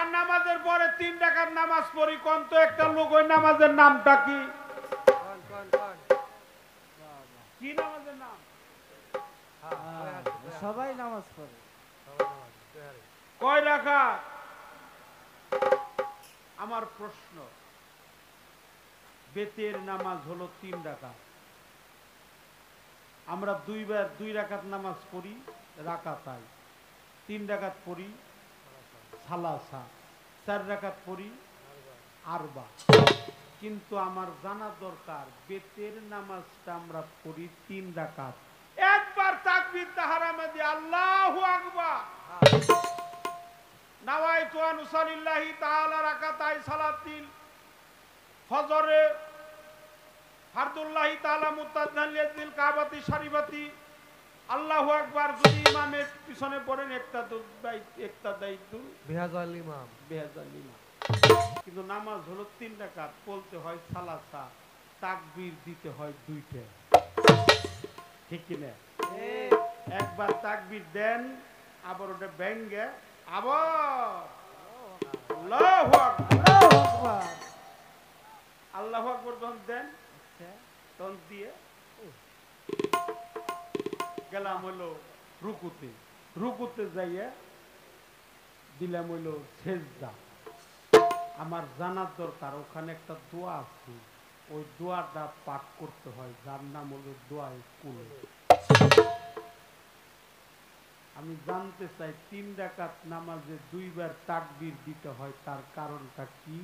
এসার নামাজের পরে 3 রাকাত নামাজ পড়ি, কোন তো একটা লোক ওই নামাজের নামটা কি? কি নামাজের নাম? সবাই নামাজ পড়ে। কয় রাকাত? আমার প্রশ্ন, বেতের নামাজ হলো 3 রাকাত, আমরা 2 রাকাত নামাজ পড়ি রাকাতাই, 3 রাকাত পড়ি সালাসা, 4 রাকাত পড়ি আরবা। কিন্তু আমার জানা দরকার বেতের নামাজটা আমরা পড়ি 3 রাকাত, একবার তাকবীর তাহরামে দিয়ে আল্লাহু আকবার, নাওয়াইতু আন উসাল্লিল্লাহি তাআলা রাকাতাই সালাতিল ফজরে ফারদুল্লাহি তাআলা মুতাদ্দান লিল কাবাতি শরীফাতি আল্লাহু আকবার। যদি ইমামের পিছনে পড়েন একটা দায়িত্ব বিহাজাল ইমাম। কিন্তু নামাজ হলো 3 রাকাত, বলতে হয় সালাসা, তাকবীর দিতে হয় 2টা, ঠিক কি না? একবার তাকবীর দেন, আবার ওটা ভেঙ্গে আবার আল্লাহু আকবার, আল্লাহু আকবার যখন দেন তখন দিয়ে গেলাম হইলো রুকুতে, রুকুতে যাইয়া দিলাম হইলো সেজদা। আমার জানার দরকার ওখানে একটা দোয়া আছে, ওই দোয়াটা পাঠ করতে হয়, যার নাম হলো দোয়ায়ে কুনুত। আমি জানতে চাই 3 রাকাত নামাজে 2 বার তাকবীর দিতে হয়, তার কারণটা কি?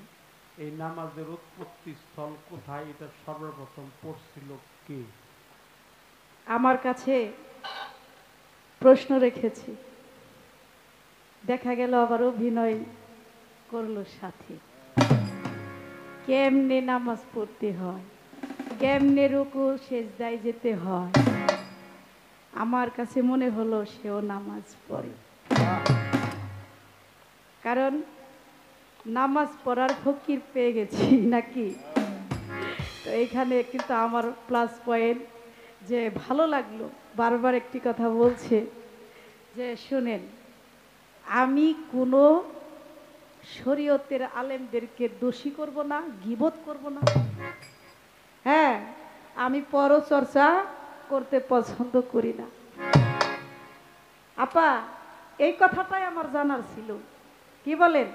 এই নামাজের উৎপত্তি স্থল কোথায়? এটা সর্বপ্রথম পড়ছিল কে? আমার কাছে প্রশ্ন রেখেছি, দেখা গেল আবার অভিনয় করলো সাথী। কেমনে নামাজ পড়তে হয়, কেমনে রুকু সেজদায় যেতে হয়, আমার কাছে মনে হলো সেও নামাজ পড়ে, কারণ নামাজ পড়ার ফকির পেয়ে গেছি নাকি। তো এইখানে কিন্তু আমার প্লাস পয়েন্ট যে ভালো লাগলো, বারবার একটি কথা বলছে যে শুনেন, আমি কোনো শরীয়তের আলেমদেরকে দোষী করব না, গীবত করব না। হ্যাঁ, আমি পরচর্চা করতে পছন্দ করি না। আপা, এই কথাটাই আমার জানার ছিল। কি বলেন?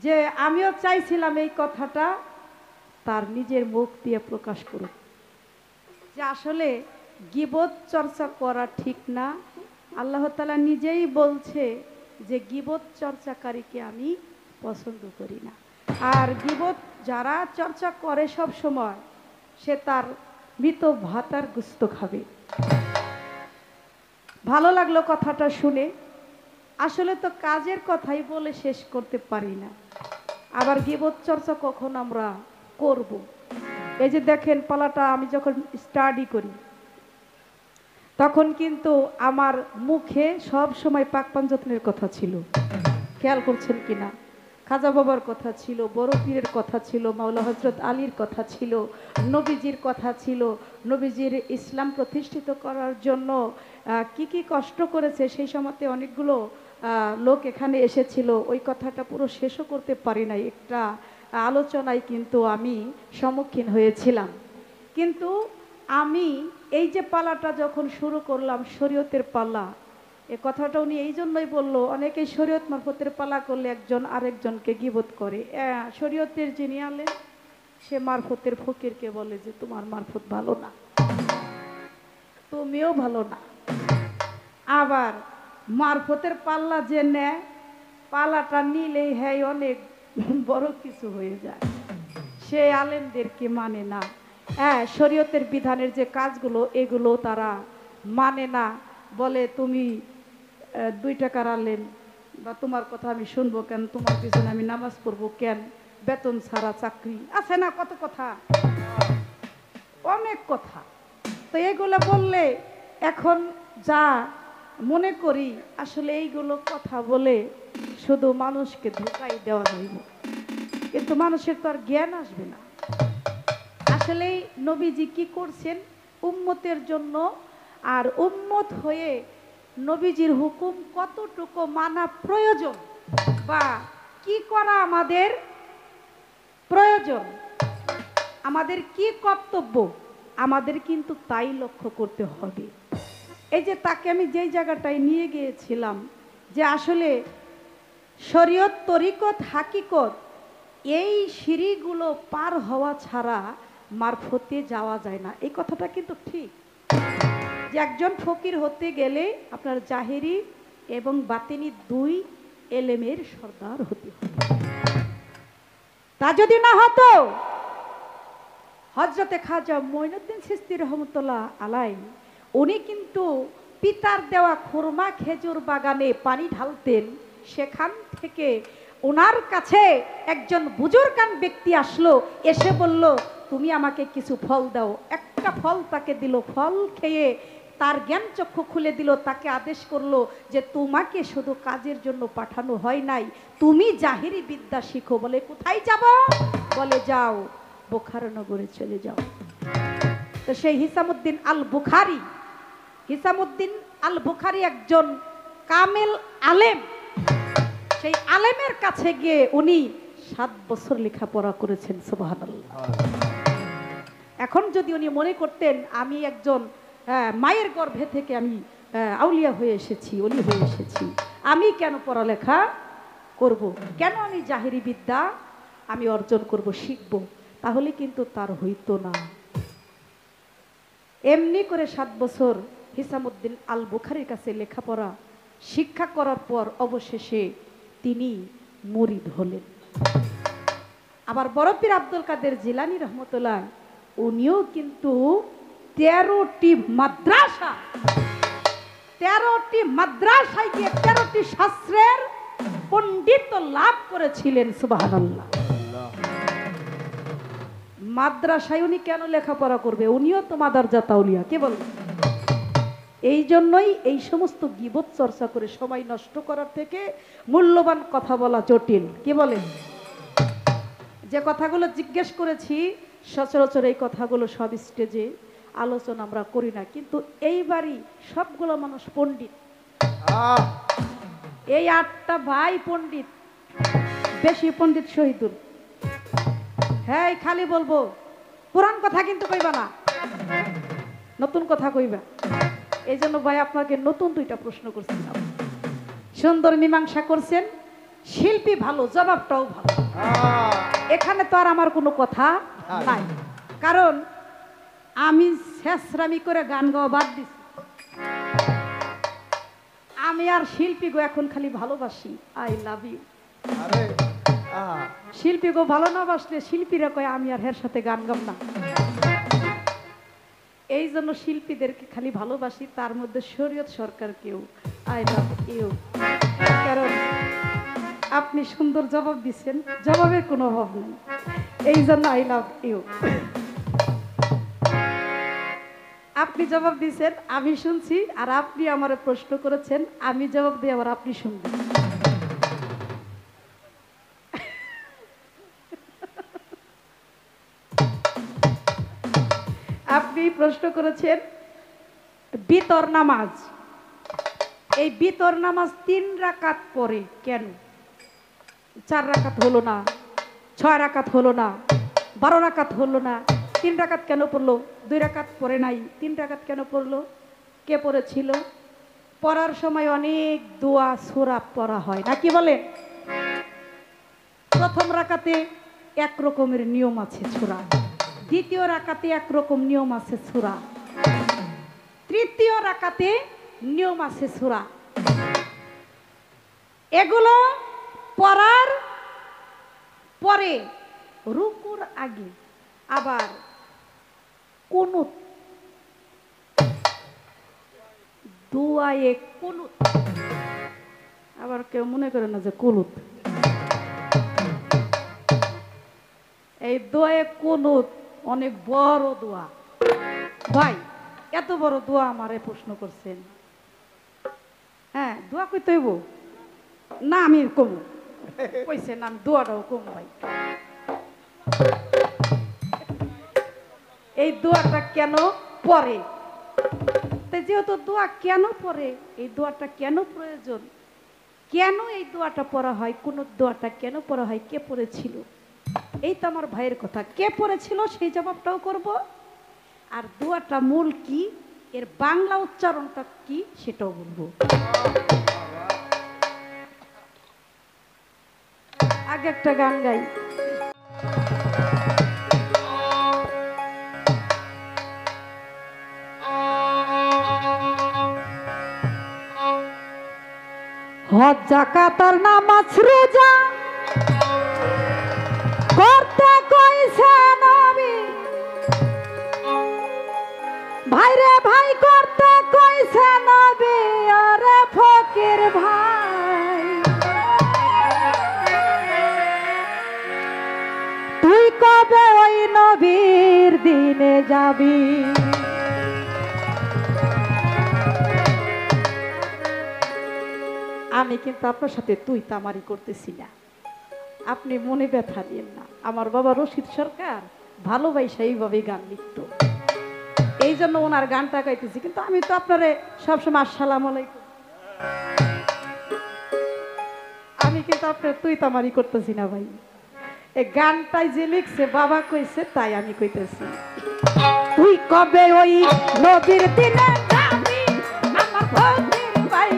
যে আমিও চাইছিলাম এই কথাটা তার নিজের মুখ দিয়ে প্রকাশ করুক, যে আসলে গীবত চর্চা করা ঠিক না। আল্লাহ তাআলা নিজেই বলছে যে গীবত চর্চাকারীকে আমি পছন্দ করি না। আর গীবত যারা চর্চা করে সব সময়, সে তার মৃত ভাতার গুস্ত খাবে। ভালো লাগলো কথাটা শুনে। আসলে তো কাজের কথাই বলে শেষ করতে পারি না, আবার গীবত চর্চা কখন আমরা করব? এই যে দেখেন, পালাটা আমি যখন স্টাডি করি তখন কিন্তু আমার মুখে সব সময় পাক পাঞ্জতনের কথা ছিল, খেয়াল করছেন কিনা? খাজা বাবার কথা ছিল, বড় পীরের কথা ছিল, মাওলা হযরত আলীর কথা ছিল, নবীজির কথা ছিল, নবীজির ইসলাম প্রতিষ্ঠিত করার জন্য কি কি কষ্ট করেছে সেই সময়তে অনেকগুলো লোক এখানে এসেছিল। ওই কথাটা পুরো শেষও করতে পারি নাই, একটা আলোচনায় কিন্তু আমি সম্মুখীন হয়েছিলাম। কিন্তু আমি এই যে পালাটা যখন শুরু করলাম, শরীয়তের পালা, এ কথাটা উনি এই জন্যই বললো, অনেকেই শরীয়ত মারফতের পালা করলে একজন আরেকজনকে গীবত করে। শরীয়তের যিনি আলেম সে মারফতের ফকিরকে বলে যে তোমার মারফত ভালো না, তুমিও ভালো না। আবার মারফতের পাল্লা যে নেয়, পালাটা নিলেই হ্যাঁ অনেক বড় কিছু হয়ে যায়, সে আলেমদেরকে মানে না। হ্যাঁ, শরীয়তের বিধানের যে কাজগুলো এগুলো তারা মানে না, বলে তুমি 2 টাকার আলেম, বা তোমার কথা আমি শুনবো কেন, তোমার পিছনে আমি নামাজ পড়বো কেন, বেতন ছাড়া চাকরি আছে না, কত কথা, অনেক কথা। তো এগুলো বললে এখন যা মনে করি, আসলে এইগুলো কথা বলে শুধু মানুষকে ধোঁকাই দেওয়া যাইব, কিন্তু মানুষের তো আর জ্ঞান আসবে না। আসলে নবীজি কি করছেন উম্মতের জন্য, আর উম্মত হয়ে নবীজির হুকুম কতটুকু মানা প্রয়োজন বা কি করা আমাদের প্রয়োজন, আমাদের কি কর্তব্য, আমাদের কিন্তু তাই লক্ষ্য করতে হবে। এই যে তাকে আমি যেই জায়গাটায় নিয়ে গিয়েছিলাম যে আসলে শরীয়ত তরিকত হাকিকত এই সিঁড়িগুলো পার হওয়া ছাড়া মারফতে যাওয়া যায় না, এই কথাটা কিন্তু ঠিক। যে একজন ফকির হতে গেলে আপনার জাহেরি এবং বাতিনি দুই এলেমের সর্দার হতে হবে। তা যদি না হতো হযরতে খাজা মঈনুদ্দিন চিশতি রহমতুল্লাহ আলাইহি উনি কিন্তু পিতার দেওয়া খুরমা খেজুর বাগানে পানি ঢালতেন, সেখান থেকে ওনার কাছে একজন বুজুর্গান ব্যক্তি আসলো, এসে বলল তুমি আমাকে কিছু ফল দাও। একটা ফল তাকে দিল, ফল খেয়ে তার জ্ঞান চক্ষু খুলে দিল, তাকে আদেশ করলো যে তোমাকে শুধু কাজের জন্য পাঠানো হয় নাই, তুমি জাহিরি বিদ্যা শিখো। বলে কোথায় যাব? বলে যাও বুখারা নগরে চলে যাও। তো সেই হিসামউদ্দিন আল বুখারী, হিসামউদ্দিন আল বুখারী একজন কামেল আলেম, সেই আলেমের কাছে গিয়ে উনি 7 বছর লেখাপড়া করেছেন। সুবহানাল্লাহ। এখন যদি উনি মনে করতেন আমি একজন মায়ের গর্ভে থেকে আমি আউলিয়া হয়ে এসেছি, ওলি হয়ে এসেছি, আমি কেন পড়ালেখা করব, কেন আমি জাহেরি বিদ্যা আমি অর্জন করব, শিখব, তাহলে কিন্তু তার হইতো না। এমনি করে 7 বছর হিসামউদ্দিন আল বুখারীর কাছে লেখাপড়া শিক্ষা করার পর অবশেষে তিনি মুরিদ হলেন। আবার বড় পীর আব্দুল কাদের জিলানী রহমতুল্লাহ উনিও কিন্তু 13টি মাদ্রাসা, 13টি মাদ্রাসায় গিয়ে 13টি শাস্ত্রের পণ্ডিত লাভ করেছিলেন। সুবহানাল্লাহ। মাদ্রাসায় উনি কেন লেখাপড়া করবে? উনিও তো মাদারজাত আউলিয়া, কে বল? এই জন্যই এই সমস্ত গীবত চর্চা করে সময় নষ্ট করার থেকে মূল্যবান কথা বলা জটিল, কি বলেন? যে কথাগুলো জিজ্ঞেস করেছি সচরাচর এই কথাগুলো সব স্টেজে আলোচনা আমরা করি না, কিন্তু এইবারই সবগুলো মানুষ পণ্ডিত। এই 8টা ভাই পণ্ডিত, বেশি পণ্ডিত শহীদুল। হ্যাঁ খালি বলবো পুরান কথা কিন্তু কইবা না, নতুন কথা কইবা। এই জন্য ভাই আপনাকে নতুন 2টা প্রশ্ন করছিলাম, সুন্দর মীমাংসা করছেন, শিল্পী ভালো, জবাবটাও ভালো। এখানে তো আর আমার কোনো কথা নাই, কারণ আমি শেষরামি করে গান গাওয়া বাদ দিছি। আমি আর শিল্পী গো এখন খালি ভালোবাসি, আই লাভ ইউ। শিল্পী গো ভালো না বাসলে শিল্পীরা কয় আমি আর হের সাথে গান গাব না। এই জন্য শিল্পীদেরকে খালি ভালোবাসি, তার মধ্যে শরীয়ত সরকার কেউ আই লাভ ইউ। কারণ আপনি সুন্দর জবাব দিচ্ছেন, জবাবের কোনো অভাব নেই, এই জন্য আই লাভ ইউ। আপনি জবাব দিয়েছেন, আমি শুনছি, আর আপনি আমার প্রশ্ন করেছেন, আমি জবাব দিয়ে আবার আপনি শুনবেন। আপনি প্রশ্ন করেছেন বিতর নামাজ, এই বিতর নামাজ 3 রাকাত পরে কেন? 4 রাকাত হলো না, 6 রাকাত হলো না, 12 রাকাত হলো না, 3 রাকাত কেন পড়লো? 2 রাকাত পরে নাই, 3 রাকাত কেন পড়লো? কে পড়েছিল? পড়ার সময় অনেক দোয়া সূরা পড়া হয় নাকি বলে? প্রথম রাকাতে এক রকমের নিয়ম আছে সূরা, দ্বিতীয় রাকাতে এক রকম নিয়ম আছে সূরা, তৃতীয় রাকাতে নিয়ম আছে সূরা। এগুলো পড়ার পরে রুকুর আগে আবার কুনুত, দুআয়ে কুনুত, আবার কেউ মনে করে না যে কুনুত, এই দোয়ায়ে কুনুত অনেক বড় দোয়া। ভাই এত বড় দোয়া আমারে প্রশ্ন করছেন, হ্যাঁ দোয়া কইতে হইব না? আমি কম কইছেন, আমি দোয়াটাও কম। ভাই এই দোয়াটা কেন পরে? তো তাই যেহেতু দোয়া কেন পড়ে, এই দোয়াটা কেন প্রয়োজন, কেন এই দোয়াটা পড়া হয়, কোন দোয়াটা কেন পড়া হয়, কে পড়েছিল, এই তো আমার ভাইয়ের কথা। কে পড়েছিল সেই জবাবটাও করব, আর দোয়াটা মূল কি, এর বাংলা উচ্চারণটা কি সেটাও বলবো। আগে একটা গান গাই। হজ যাকাত আর নামাজ রোজা করতে কইছে নবী, ভাইরে ভাই করতে কইছে নবী, আরে ফকির ভাই তুই কবে ওই নবীর দিনে যাবি। আমি কিন্তু আপনার সাথে তুই তামারি করতেছি না, আপনি মনে ব্যথা দিন না। আমার বাবা রশিদ সরকার ভালোবাসা এইভাবে গান লিখত, এই জন্য ওনার গানটা গাইতেছি। কিন্তু আমি তো আপনারে সবসময় আসসালামু আলাইকুম, আমি কিন্তু আপনার তুই তামারি করতেছি না ভাই। এই গানটাই যে লিখছে বাবা কইছে তাই আমি কইতেছি। তুই কবে ওই নবীর দিনে যাবি আমার ফকির ভাই,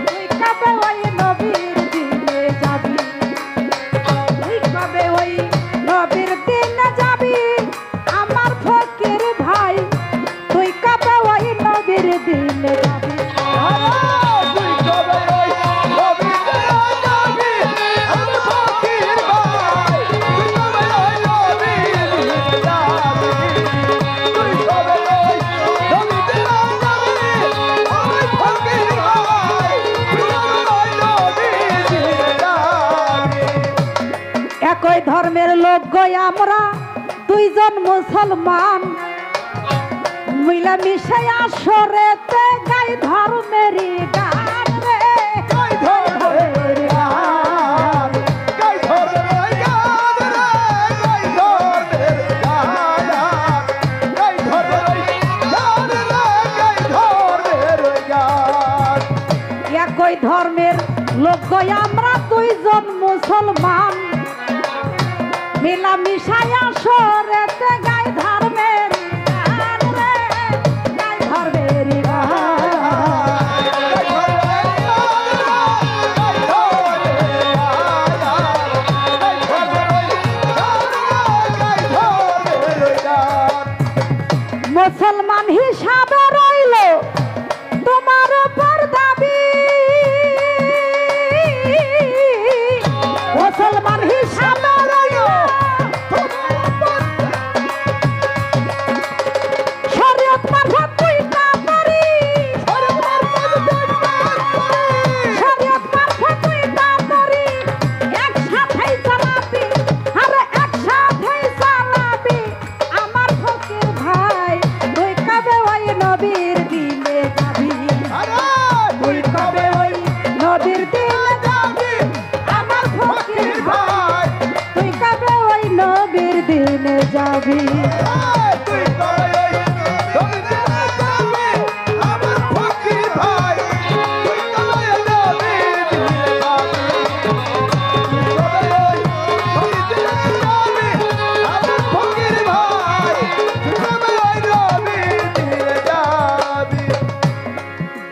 তুই কবে ওই নবীর দিনে যাবি, তুই কবে ওই নবীর দিনে যাবি আমার ফকির ভাই, তুই কবে ওই নবীর দিনে যাবি। একই ধর্মের লোক গই আমরা দুইজন মুসলমান, মিলামিশে আসরেতে গাই ধর্মেরই গান রে, গাই ধর্মের গান, গাই ধর্মের গান রে, গাই ধর্মের গান, গাই ধর্মের গান রে, গাই ধর্মের গান। একই ধর্মের লোক গই আমরা দুইজন মুসলমান, মিলামিশায় আসরেতে গাই ধর্মের গান রে, গাই ধর্মের গান। মুসলমান হিসাবে রইল তোমার উপর দাবি, মুসলমান হিসাবে যাবি।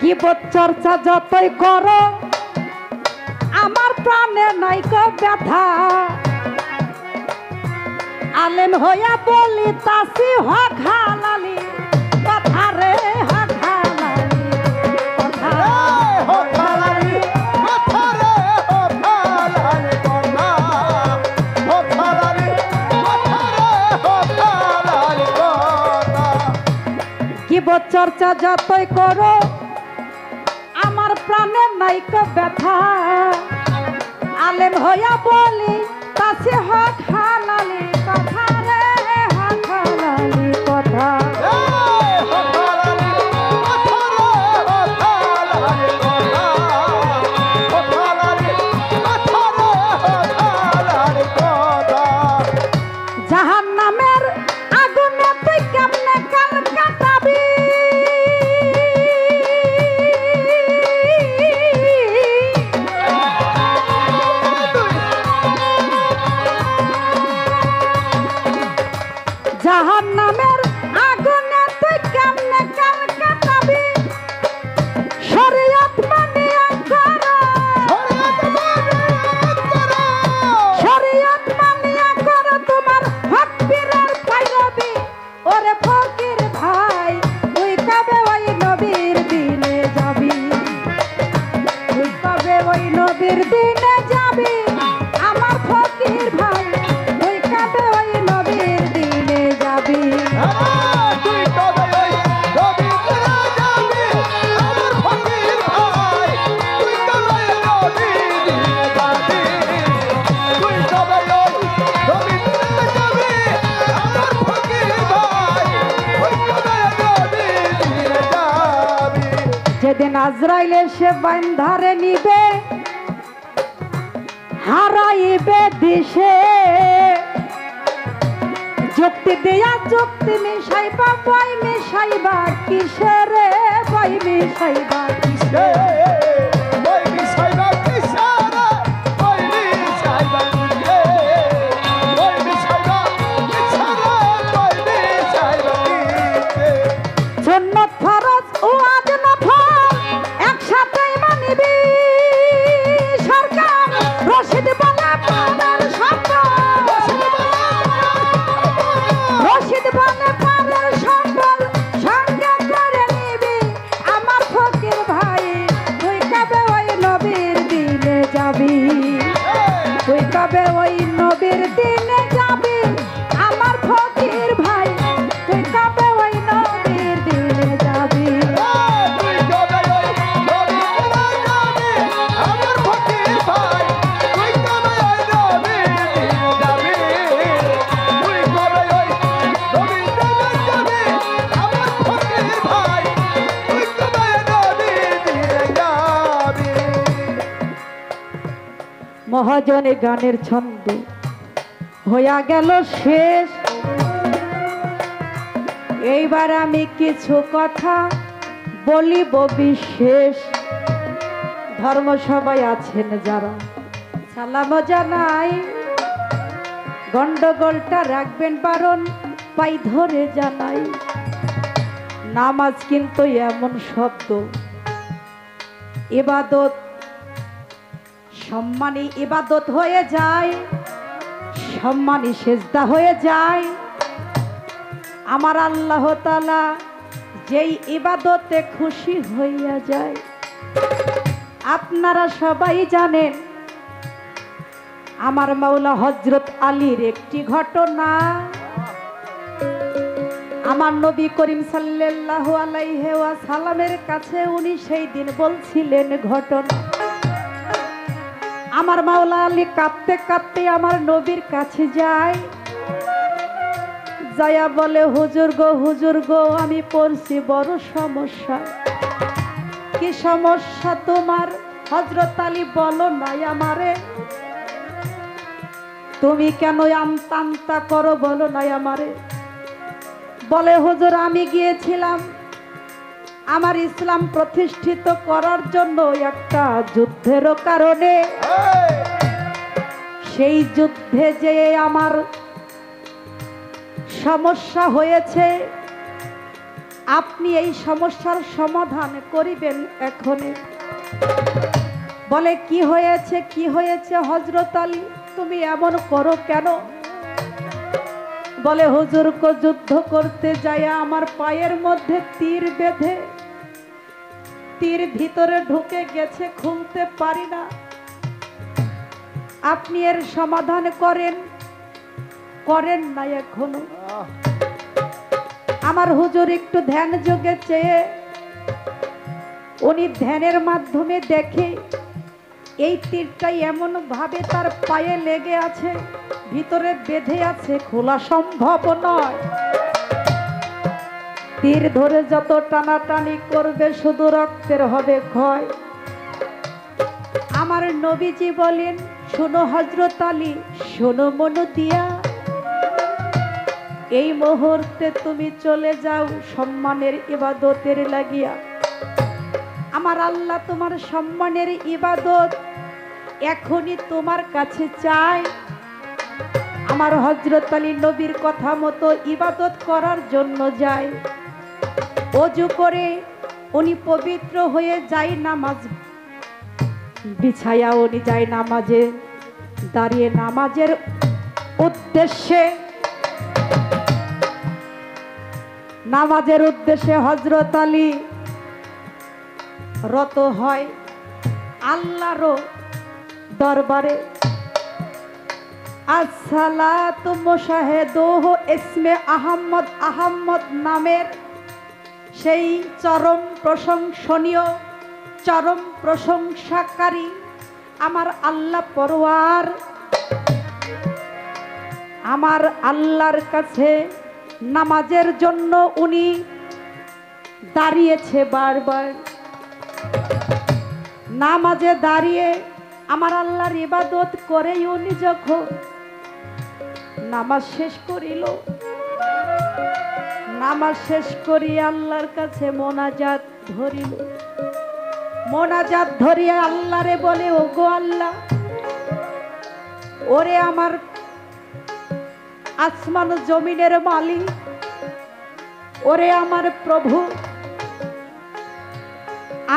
গীবত চর্চা যতই করো আমার প্রাণে নাইকো ব্যথা, আলেম হইয়া বলি তাসি হক হালালি কথা রে, হক হালালি কথা, হক হালালি কথা রে, হক হালালি কথা, হক হালালি কথা রে, হক হালালি কথা। গীবত চর্চা যতই করো আমার প্রাণে নাইকো ব্যথা, আলেম হইয়া বলি তাসি হক হালালি কথা রে, হক হালালি কথা, হক হালালি কথা রে, হক হালালি কথা, হক হালালি কথা রে, হক হালালি কথা। জাহান্নামের আগুনে তুই কেমনে কাল কাটাবি, নবীর দিনে যাবি আমার ফকির ভাই তুই কবে ওই নবীর দিনে যাবি তুই কবে ওই নবীর দিনে যাবি আমার ফকির ভাই তুই কবে নবীর দিনে যাবি তুই কবে ওই নবীর দিনে যাবি আমার ফকির ভাই তুই কবে নবীর দিনে যাবি যেদিন আজরাইল এসে বান্ধারে নিবে হারাইবে দিশে যুক্তি দিয়া যুক্তি মিশাইবা বই মিশাইবা কিসের বই মিশাইবা কিসে ওই মিশাইবা কিসেরে ওই মিশাইবা কিসে ওই মিশাইবা কিসেরে ওই মিশাইবা কিসে সুন্নত ফরজ ও আজ নফল একসাথেই মানিবি সরকার রশিদ বলে পারের সম্বল রশিদ বলে পারের সম্বল সঙ্গে করে নিবি আমার ফকির ভাই তুই কবে ওই নবীর দিনে যাবি তুই কবে ওই নবীর দিনে যাবি আমার ফকির ভাই তুই কবে ওই নবীর দিনে যাবি তুই কবে ওই নবীর দিনে যাবি আমার ফকির ভাই তুই কবে ওই নবীর দিনে যাবি তুই কবে ওই নবীর দিনে যাবি আমার ফকির ভাই তুই কবে নবীর দিনে যাবি মহাজনে গানের ছন্দ হইয়া গেল শেষ এইবার আমি কিছু কথা বলিব বিশেষ ধর্মসভায় আছেন যারা সালাম জানাই গন্ডগোলটা রাখবেন বারণ পাই ধরে জানাই নামাজ কিন্তু এমন শব্দ ইবাদত সম্মানী ইবাদত হয়ে যায় সম্মানী সেজদা হয়ে যায় আমার আল্লাহ তাআলা যেই ইবাদতে খুশি হইয়া যায় আপনারা সবাই জানেন আমার মাওলা হযরত আলীর একটি ঘটনা আমার নবী করিম সাল্লাল্লাহু আলাইহি ওয়াসাল্লামের কাছে উনি সেই দিন বলছিলেন ঘটনা আমার মাওলা আলী কাঁদতে কাঁদতে আমার নবীর কাছে যায় যায়া বলে হুজুর গো আমি পড়ছি বড় সমস্যা কি সমস্যা তোমার হযরত আলী বলো নাই আমারে তুমি কেন আমতা করো বলো নাই আমারে বলে হুজুর আমি গিয়েছিলাম আমার ইসলাম প্রতিষ্ঠিত করার জন্য একটা যুদ্ধের কারণে সেই যুদ্ধে যে আমার সমস্যা হয়েছে আপনি এই সমস্যার সমাধান করিবেন এখনই বলে কি হয়েছে হযরত আলী তুমি এমন করো কেন বলে হুজুর কো যুদ্ধ করতে যায় আমার পায়ের মধ্যে তীর বেঁধে তীর ভিতরে ঢুকে গেছে খুলতে পারি না আপনি এর সমাধান করেন না এখনো আমার হুজুর একটু ধ্যান যোগে চেয়ে উনি ধ্যানের মাধ্যমে দেখে এই তীরটাই এমন ভাবে তার পায়ে লেগে আছে ভিতরে বেঁধে আছে খোলা সম্ভব নয় তীর ধরে যত টানাটানি করবে শুধু রক্তের হবে ক্ষয় আমার নবীজি বলেন শোনো হযরত আলী শোনো মন দিয়া এই মুহূর্তে তুমি চলে যাও সম্মানের ইবাদতের লাগিয়া আমার আল্লাহ তোমার সম্মানের ইবাদত এখনই তোমার কাছে চাই আমার হযরত আলী নবীর কথা মতো ইবাদত করার জন্য যায় ওযু করে উনি পবিত্র হয়ে যায় নামাজ বিছায়া উনি যায় নামাজে দাঁড়িয়ে নামাজের উদ্দেশ্যে হযরত আলী রত হয় আল্লাহর দরবারে আসসালাতু মুশাহেদুহ ইসমে আহম্মদ আহম্মদ নামের সেই চরম প্রশংসনীয় চরম প্রশংসাকারী আমার আল্লাহ পরওয়ার আমার আল্লাহর কাছে নামাজের জন্য উনি দাঁড়িয়েছে বারবার। নামাজে দাঁড়িয়ে আমার আল্লাহর ইবাদত করে উনি যখন নামাজ শেষ করিল, নামাজ শেষ করি আল্লাহর কাছে মোনাজাত ধরিল। মোনাজাত ধরিয়ে আল্লাহরে বলে, ওগো আল্লাহ, ওরে আমার আসমান জমিনের মালিক, ওরে আমার প্রভু,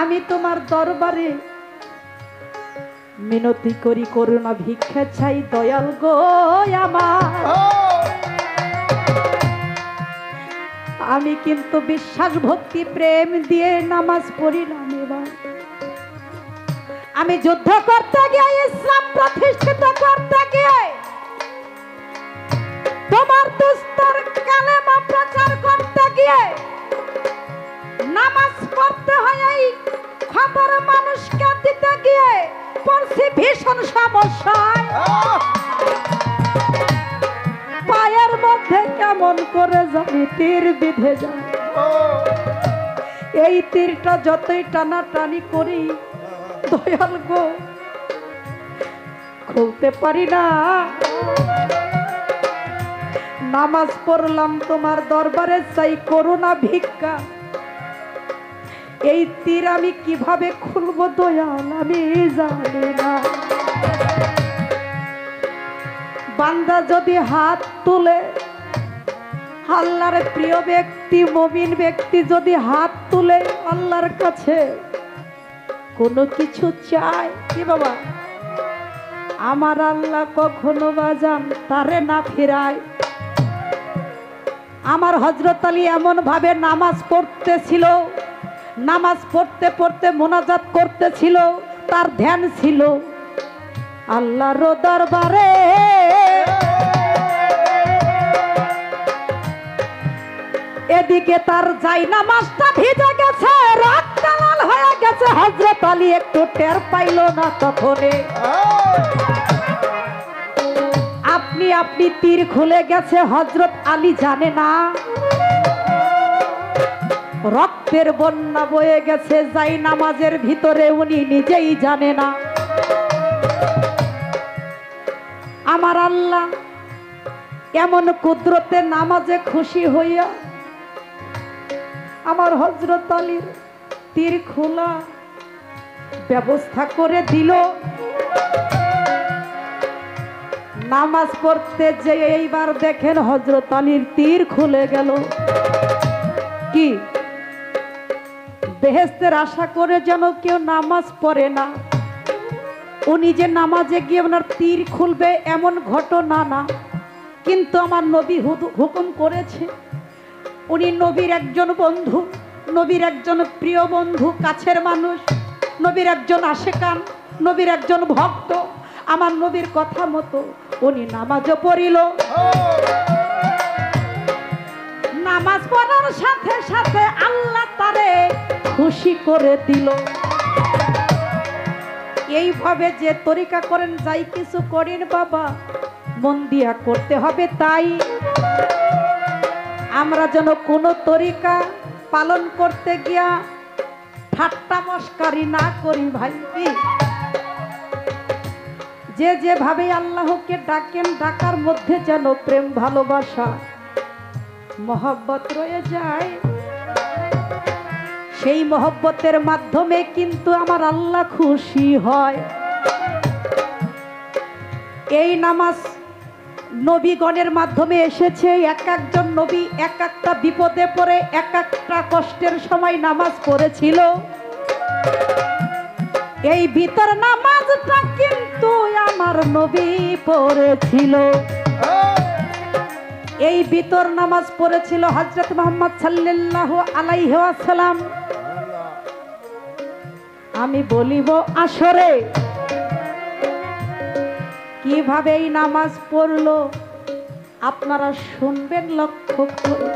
আমি তোমার দরবারে মিনতি করি, করুণা ভিক্ষা চাই, দয়াল গো আমার। আমি কিন্তু বিশ্বাস ভক্তি প্রেম দিয়ে নামাজ পড়িলাম। এবার আমি যুদ্ধ করতে গিয়ে, ইসলাম প্রতিষ্ঠিত করতে গিয়ে, তোমার দুস্তর কালেমা প্রচার করতে গিয়ে, নামাজ পড়তে হয় এই খবর মানুষকে দিতে গিয়ে পড়ছি ভীষণ সমস্যায়। পায়ের মধ্যে কেমন করে জানি তীর বিঁধে যায়। এই তীরটা যতই টানাটানি করি দয়াল গো খুলতে পারি না। নামাজ পড়লাম তোমার দরবারে, চাই করুণা ভিক্ষা। এই তীর আমি কিভাবে খুলবো দয়াল আমি জানি না। বান্দা যদি হাত তুলে, আল্লাহর প্রিয় ব্যক্তি মুমিন ব্যক্তি যদি হাত তুলে আল্লাহর কাছে কোনো কিছু চায়, কি বাবা, আমার আল্লাহ কখনো বাজান তারে না ফিরায়। আমার হযরত আলী এমন ভাবে নামাজ পড়তেছিল, নামাজ পড়তে পড়তে মোনাজাত করতেছিল, তার ধ্যান ছিল আল্লাহর দরবারে। এদিকে তার যাই নামাজটা ভিজে গেছে, রক্ত লাল হয়ে গেছে। হযরত আলী একটু টের পাইল না তখনে। আপনি আপনি তীর খুলে গেছে, হযরত আলী জানে না। রক্তের বন্যা বয়ে গেছে যাই নামাজের ভিতরে, উনি নিজেই জানে না। আমার আল্লাহ এমন কুদরতে নামাজে খুশি হইয়া আমার হযরত আলীর তীর খোলা ব্যবস্থা করে দিল। নামাজ পড়তে যে এইবার দেখেন হযরত আলীর তীর খুলে গেল। কি বেহেশতের আশা করে যেন কেউ নামাজ পড়ে না, উনি যে নামাজে গিয়ে ওনার তীর খুলবে এমন ঘটনা না। কিন্তু আমার নবী হুকুম করেছে, উনি নবীর একজন বন্ধু, নবীর একজন প্রিয় বন্ধু, কাছের মানুষ, নবীর একজন আশেকান, নবীর একজন ভক্ত। আমার নবীর কথা মতো উনি নামাজও পড়িল। নামাজ পড়ার সাথে সাথে আল্লাহ তারে খুশি করে দিল। এইভাবে যে তরিকা করেন, যাই কিছু করেন বাবা মন দিয়া করতে হবে। তাই আমরা যেন কোনো তরিকা পালন করতে গিয়া ঠাট্টা মস্কারি না করি ভাই। যে যেভাবে আল্লাহকে ডাকেন, ডাকার মধ্যে যেন প্রেম ভালোবাসা মহব্বত রয়ে যায়। সেই মহব্বতের মাধ্যমে কিন্তু আমার আল্লাহ খুশি হয়। এই নামাজ নবীগণের মাধ্যমে এসেছে। এক একজন নবী এক একটা বিপদে পড়ে, এক একটা কষ্টের সময় নামাজ পড়েছিল। এই ভিতর নামাজটা কিন্তু আমার নবী পড়েছিল। এই ভিতর নামাজ পড়েছিল হযরত মুহাম্মদ সাল্লাল্লাহু আলাইহি ওয়াসাল্লাম। আমি বলিব আসরে কিভাবে এই নামাজ পড়লো আপনারা শুনবেন লক্ষ্য করে।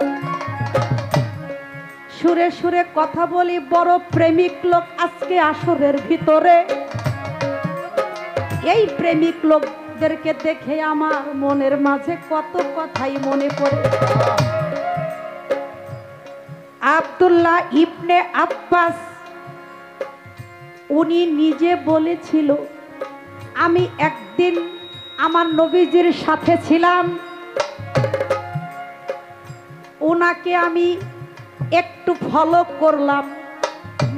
সুরে সুরে কথা বলি, বড় প্রেমিক লোক আজকে আসরের ভিতরে। এই প্রেমিক লোকদেরকে দেখে আমার মনের মাঝে কত কথাই মনে পড়ে। আব্দুল্লাহ ইবনে আব্বাস উনি নিজে বলেছিল, আমি একদিন আমার নবীজির সাথে ছিলাম, ওনাকে আমি একটু ফলো করলাম,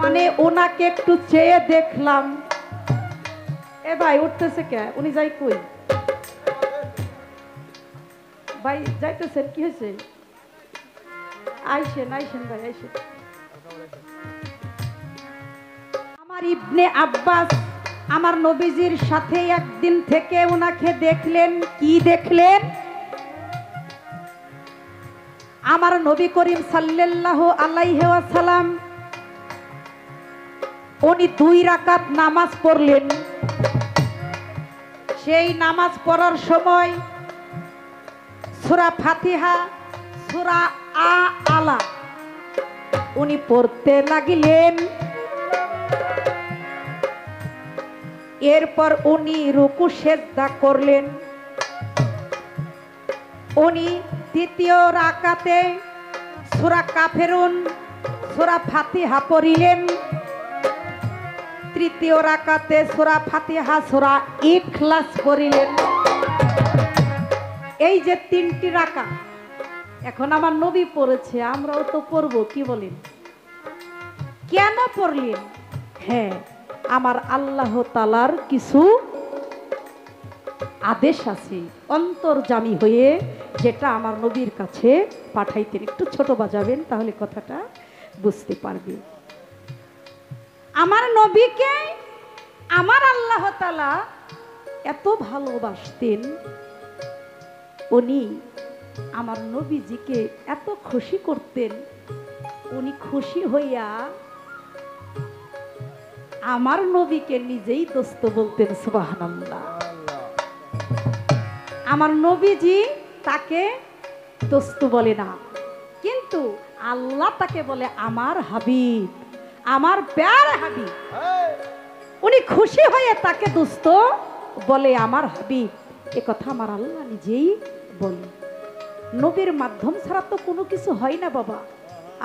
মানে ওনাকে একটু চেয়ে দেখলাম। এ ভাই উঠতেছে কে? উনি যাই কই? ভাই যাইতেছেন, কি হয়েছে? আইসেন আইসেন ভাই আইসেন। আমার ইবনে আব্বাস আমার নবীজির সাথে একদিন থেকে ওনাকে দেখলেন। কি দেখলেন? আমার নবী করিম সাল্লাল্লাহু আলাইহি ওয়াসাল্লাম উনি 2 রাকাত নামাজ পড়লেন। সেই নামাজ পড়ার সময় সূরা ফাতিহা, সূরা আলা উনি পড়তে লাগিলেন। এরপর উনি রুকু সেজদা করলেন। উনি দ্বিতীয় রাকাতে সূরা কাফেরুন, সূরা ফাতিহা পড়িলেন। তৃতীয় রাকাতে সূরা ফাতিহা, সূরা ইখলাস পড়িলেন। এই যে 3টি রাকাত এখন আমার নবী পড়েছে, আমরাও তো পড়ব, কি বলেন? কেন পড়লেন? হ্যাঁ, আমার আল্লাহ তাআলার কিছু আদেশ আছে অন্তর্যামী হয়ে, যেটা আমার নবীর কাছে পাঠাইতেন। একটু ছোট বাজাবেন, তাহলে কথাটা বুঝতে পারবে। আমার নবীকে আমার আল্লাহ তাআলা এত ভালোবাসতেন, উনি আমার নবীজিকে এত খুশি করতেন। উনি খুশি হইয়া আমার নবীকে নিজেই দোস্ত বলতেন। সুবহানাল্লাহ। আমার নবীজি তাকে দোস্ত বলে না, কিন্তু আল্লাহ তাকে বলে আমার হাবিব, আমার প্যারা হাবিব। উনি খুশি হয়ে তাকে দোস্ত বলে, আমার হাবিব। এ কথা আমার আল্লাহ নিজেই বলে। নবীর মাধ্যম ছাড়া তো কোনো কিছু হয় না বাবা।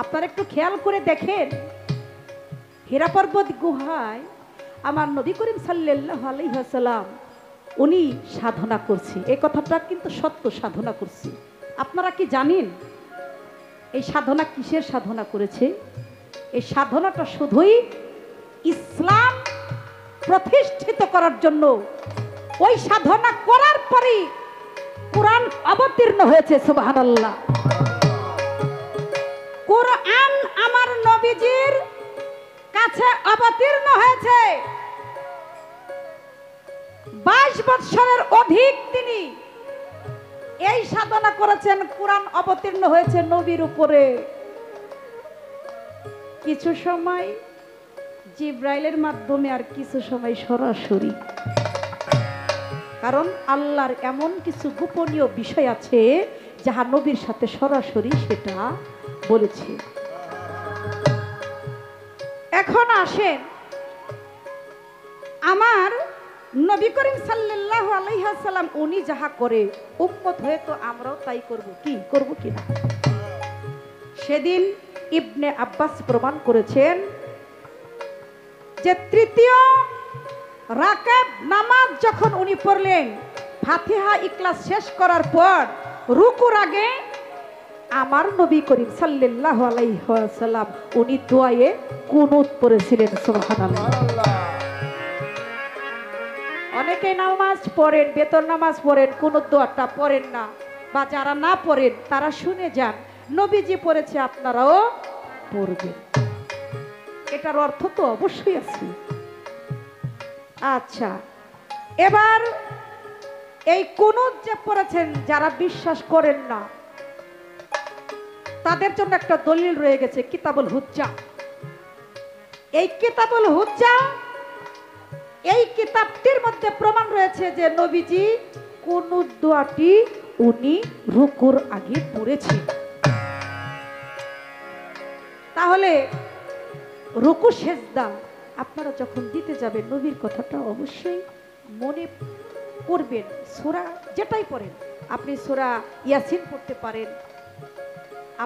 আপনারা একটু খেয়াল করে দেখেন, হীরা পর্বত গুহায় আমার নবী করিম সাল্লাল্লাহু আলাইহি ওয়াসাল্লাম উনি সাধনা করছে। এই কথাটা কিন্তু সত্য, সাধনা করছে। আপনারা কি জানেন এই সাধনা কিসের সাধনা করেছে? এই সাধনাটা শুধুই ইসলাম প্রতিষ্ঠিত করার জন্য। ওই সাধনা করার পরই কোরআন অবতীর্ণ হয়েছে। সুবহানাল্লাহ। কোরআন আমার নবীজির কাছে অবতীর্ণ হয়েছে। 22 বছরের অধিক তিনি এই সাধনা করেছেন। কোরআন অবতীর্ণ হয়েছে নবীর উপরে। কিছু সময় জিব্রাইলের মাধ্যমে, আর কিছু সময় সরাসরি। কারণ আল্লাহর এমন কিছু গোপনীয় বিষয় আছে যাহা নবীর সাথে সরাসরি সেটা বলেছে। এখন আসেন, আমার নবী করিম সাল্লাল্লাহু আলাইহি ওয়াসাল্লাম উনি যাহা করে উম্মত হয়ে তো আমরাও তাই করব, কি করব কিনা? সেদিন ইবনে আব্বাস প্রমাণ করেছেন যে 3য় রাকাত নামাজ যখন উনি পড়লেন, ফাতিহা ইখলাস শেষ করার পর রুকুর আগে আমার নবী করিম সাল্লাল্লাহু আলাইহি ওয়াসাল্লাম উনি দোয়ায়ে কুনুত পড়েছিলেন। সুবহানাল্লাহ। অনেকে নামাজ পড়েন, বেতন নামাজ পড়েন, কুনুত দোয়াটা পড়েন না, বা যারা না পড়েন তারা শুনে যান। নবীজি পড়েছে, আপনারাও পড়বেন। এটার অর্থ তো অবশ্যই আছে। আচ্ছা, এবার এই কুনুত যে পড়েছেন, যারা বিশ্বাস করেন না তাদের জন্য একটা দলিল রয়ে গেছে, কিতাবুল হুজ্জা। এই কিতাবুল হুজ্জা এই কিতাবটির মধ্যে প্রমাণ রয়েছে যে নবীজি কোন দোয়াটি উনি রুকুর আগে পড়েছেন। তাহলে রুকু সেজদা আপনারা যখন দিতে যাবেন নবীর কথাটা অবশ্যই মনে করবেন। সূরা যেটাই পড়েন, আপনি সূরা ইয়াসিন পড়তে পারেন,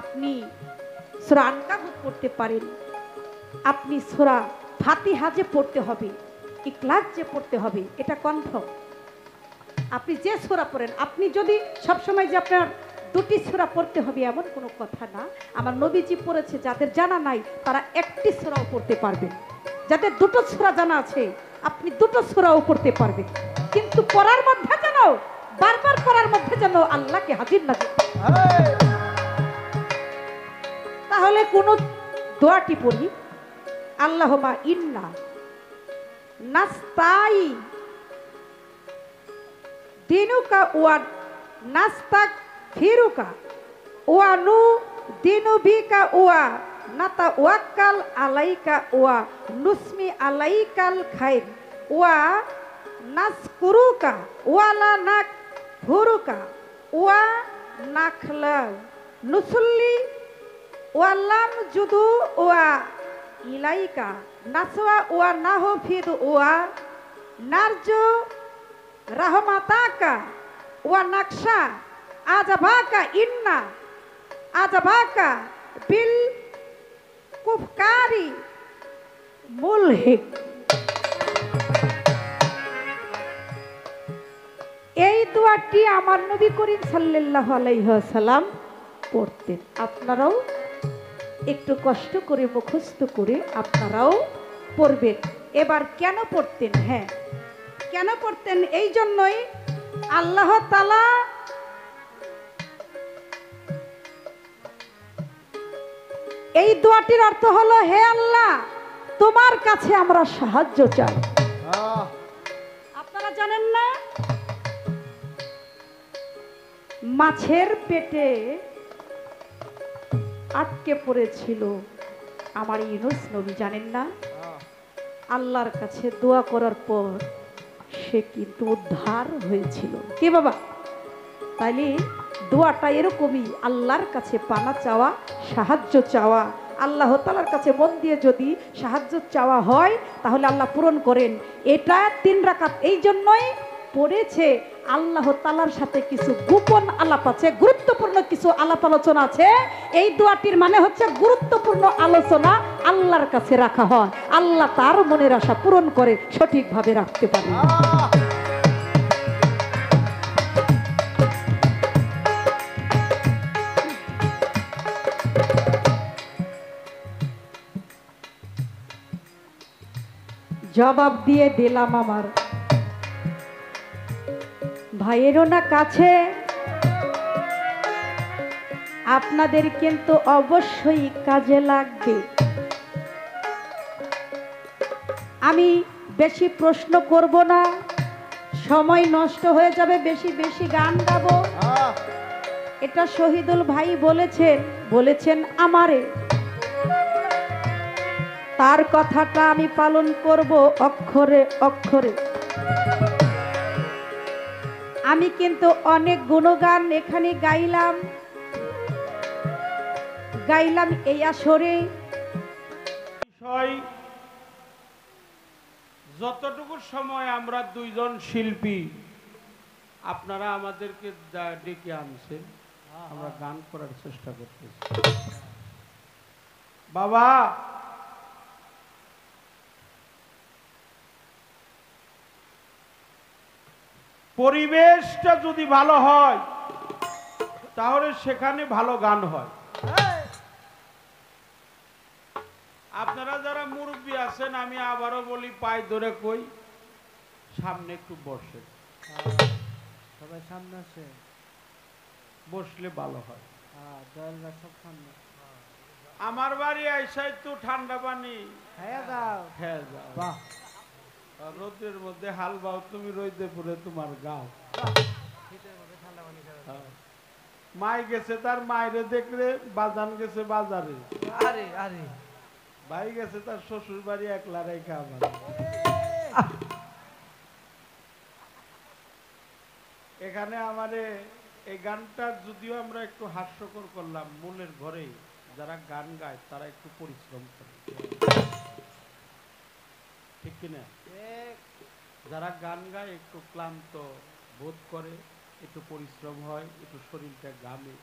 আপনি সূরা আনকাবুত পড়তে পারেন, আপনি সূরা ফাতিহা যে পড়তে হবে, ইখলাস যে পড়তে হবে, এটা কনফার্ম। আপনি যে সূরা পড়েন, আপনি যদি সবসময় যে আপনার দুটি সূরা পড়তে হবে এমন কোনো কথা না। আমার নবীজি পড়েছে, যাদের জানা নাই তারা একটি সূরাও পড়তে পারবেন। যাদের দুটো সূরা জানা আছে আপনি দুটো সূরাও পড়তে পারবেন, কিন্তু পড়ার মধ্যে যেন বারবার পড়ার মধ্যে যেন আল্লাহকে হাজির নাজির। তাহলে কোন দোয়াটি পড়ি, আল্লাহুম্মা ইন্না নাস্তাই দিনুকা ওয়া নাস্তাক ফিরুকা ওয়া নু দিনু বিকা ওয়া নাতা ওয়াক্কাল আলাইকা ওয়া নুসমি আলাইকাল খাইর ওয়া নাসকুরুকা ওয়ালা নাক ফুরুকা ওয়া নাখলা নুসল্লি ওয়ালাম জুদু ওয়া ইলাইকা নাসওয়া ওয়া নাহফিদ ওয়া নারজু রাহমাতাকা ওয়া নাকশা আজাবাকা ইন্না আজাবাকা বিল কুফকারি মুলহিক। এই দোয়াটি আমার নবী করিম সাল্লাল্লাহু আলাইহি ওয়াসাল্লাম পড়তেন। আপনারাও একটু কষ্ট করে মুখস্থ করে আপনারাও পড়বেন। এবার কেন পড়তেন? হ্যাঁ, কেন পড়তেন? এই জন্যই আল্লাহ তাআলা এই দোয়াটির অর্থ হলো, হে আল্লাহ তোমার কাছে আমরা সাহায্য চাই। আপনারা জানেন না মাছের পেটে আটকে পড়েছিল আমার ইউনূস নবী, জানেন না? আল্লাহর কাছে দোয়া করার পর সে কিন্তু উদ্ধার হয়েছিল। কি বাবা? তাইলে দোয়াটা এরকমই, আল্লাহর কাছে পানা চাওয়া, সাহায্য চাওয়া। আল্লাহ তাআলার কাছে মন দিয়ে যদি সাহায্য চাওয়া হয় তাহলে আল্লাহ পূরণ করেন। এটা 3 রাকাত এই জন্যই পড়েছে। আল্লাহ তাআলার সাথে কিছু গোপন আলাপ আছে, গুরুত্বপূর্ণ কিছু আলাপ আলোচনা আছে। এই দোয়াটির মানে হচ্ছে গুরুত্বপূর্ণ আলোচনা আল্লাহর কাছে রাখা হয়, আল্লাহ তার মনের আশা পূরণ করে, সঠিকভাবে রাখতে পারে। জবাব দিয়ে দিলাম আমার ভাইয়েরও না কাছে, আপনাদের কিন্তু অবশ্যই কাজে লাগবে। আমি বেশি প্রশ্ন করব না, সময় নষ্ট হয়ে যাবে, বেশি বেশি গান গাবো। এটা শহীদুল ভাই বলেছেন আমারে, তার কথাটা আমি পালন করব অক্ষরে অক্ষরে। আমি কিন্তু অনেক গুণগান এখানে গাইলাম এই আসরে। বিষয় যতটুকু সময় আমরা দুইজন শিল্পী আপনারা আমাদেরকে ডেকে আনছেন, আমরা গান করার চেষ্টা করতেছি। বাবা পরিবেশটা যদি ভালো হয় তাহলে সেখানে ভালো গান হয়। আপনারা যারা মুরব্বী আছেন আমি আবারও বলি, পায়ে ধরে কই সামনে একটু বসে, সবাই সামনে আসে, বসলে ভালো হয়। দয়ালরা সব সামনে। আমার বাড়ি আইসা একটু ঠান্ডা পানি খাইয়া দাও। খেয়ে যাও। বাহ, রোদের মধ্যে হাল বাও, তুমি রোদে পুরে তোমার গাও। মাই গেছে তার মায়েরে দেখলে, বাজান গেছে বাজারে, আরে আরে ভাই গেছে তার শ্বশুর বাড়ি, একলা রেখা আমার। এখানে আমারে এই গানটা যদিও আমরা একটু হাস্যকর করলাম, মূলের ঘরে যারা গান গায় তারা একটু পরিশ্রম করে, ঠিক কিনা? যারা গান গায় একটু ক্লান্ত বোধ করে, একটু পরিশ্রম হয়, একটু শরীরটা ঘামে।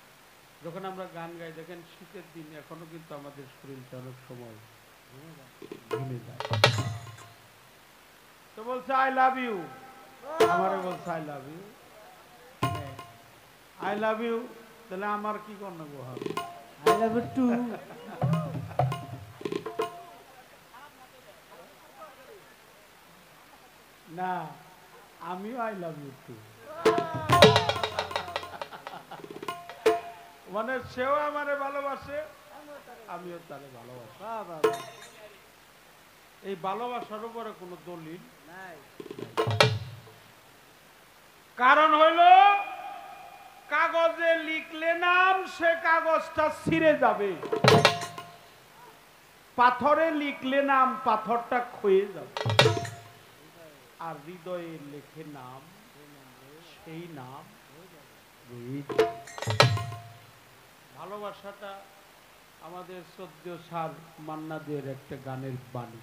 যখন আমরা গান গাই দেখেন শীতের দিন এখনো কিন্তু আমাদের শরীরটা অনেক সময় ঘেমে যায়। তো বলছে আই লাভ ইউ, আমারে বলছে I love you, I love you, তাহলে আমার কি করব হবে? I love you too. না, আমিও আই লাভ ইউ টু। মানে সেও আমারে ভালোবাসে, আমিও তারে ভালোবাসি। এই ভালোবাসার উপরে কোনো দলিল নাই। কারণ হইল কাগজে লিখলে নাম সে কাগজটা ছিঁড়ে যাবে, পাথরে লিখলে নাম পাথরটা ক্ষয়ে যাবে, আর হৃদয়ে লেখে নাম সেই নাম রয়ে যাবে। ভালোবাসাটা আমাদের শ্রদ্ধেয় স্যার মান্না দের একটা গানের বাণী।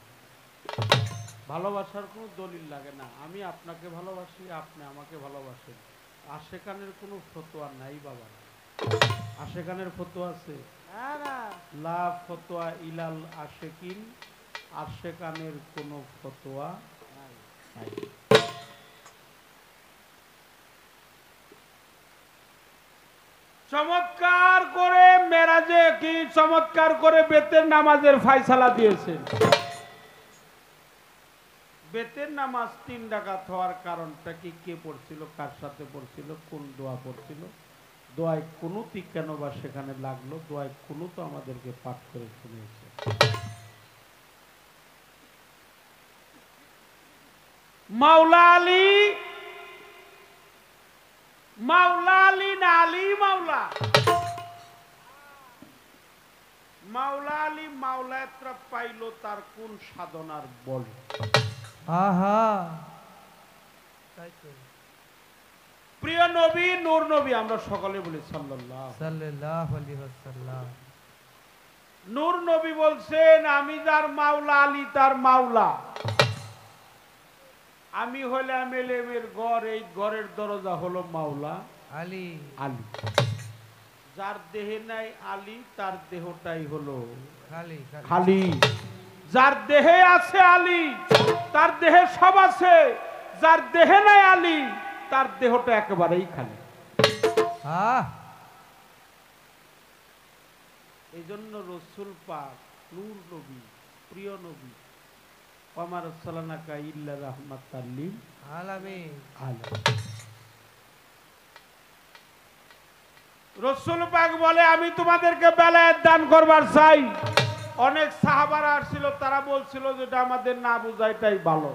ভালোবাসার কোনো দলিল লাগে না, আমি আপনাকে ভালোবাসি, আপনি আমাকে ভালোবাসেন। আশেকানের কোনো ফতোয়া নাই বাবা, আশেকানের ফতোয়া আছে? লা ফতোয়া ইলাল আশেকিন, আশেকানের কোনো ফতোয়া নাই। চমৎকার করে মেরাজে কি চমৎকার করে বেতের নামাজের ফায়সালা দিয়েছেন। বেতের নামাজ 3 রাকাত হওয়ার কারণটা কি, কে পড়ছিল, কার সাথে পড়ছিল, কোন দোয়া পড়ছিল, দোয়ায় কুনুতি কেন বা সেখানে লাগলো, দোয়ায় কুনুত আমাদেরকে পাঠ করে শুনিয়েছে। মাওলা আলী, মাওলা আলী না আলী মাওলা, মাওলা আলী মাওলায়াতরা পাইল তার কোন সাধনার বল। আহা, প্রিয় নবী নূর নবী, আমরা সকলে বলি সাল্লাল্লাহু আলাইহি ওয়াসাল্লাম। নূর নবী বলছেন আমি যার মাওলা আলী তার মাওলা। আমি হলাম এলেমের ঘর, এই ঘরের দরজা হলো মাওলা আলী। আলী। যার দেহে নাই আলী তার দেহটাই হলো খালি খালি। যার দেহে আছে আলী তার দেহে সব আছে, যার দেহে নাই আলী তার দেহটা একেবারেই খালি। এই জন্য রসুল পাক নূর নবী, প্রিয় নবী, আমার সালানাকা ইল্লা রাহমাতাল লিল আলামিন। রসুল পাক বলে আমি তোমাদেরকে বেলায়েত দান করবার চাই। অনেক সাহাবারা আসছিল, তারা বলছিল যেটা আমাদের না বুঝাইটাই ভালো।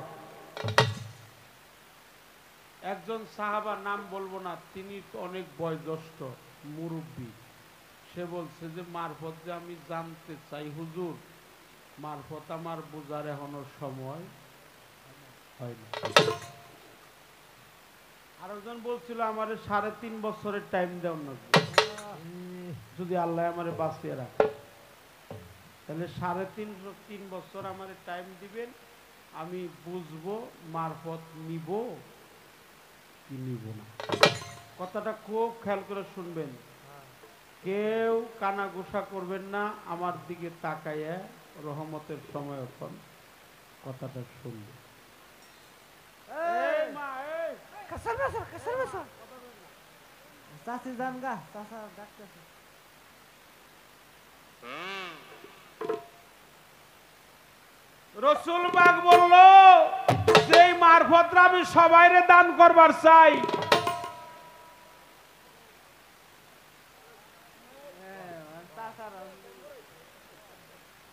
একজন সাহাবা, নাম বলবো না, তিনি অনেক বয়োজ্যেষ্ঠ মুরব্বী, সে বলছে যে মারফত যে আমি জানতে চাই হুজুর, মারফত আমার বোঝার এখনো সময় হয়নি। আরেকজন বলছিল আমারে 3.5 বছরের টাইম দেওয়ার না, যদি আল্লাহ আমারে বাঁচিয়ে রাখে, তাহলে 3.5 বছর আমারে টাইম দিবেন, আমি বুঝবো মারফত নিব কি নিব না। কথাটা খুব খেয়াল করে শুনবেন, কেউ কানা গোসা করবেন না, আমার দিকে তাকাইয়া রহমতের সময় এখন কথাটা শুনবে। চাচি যান গা, চাচা ডাকতেছে। রসুল পাক বলল সেই মারফতরা আমি সবাইরে দান করবার চাই।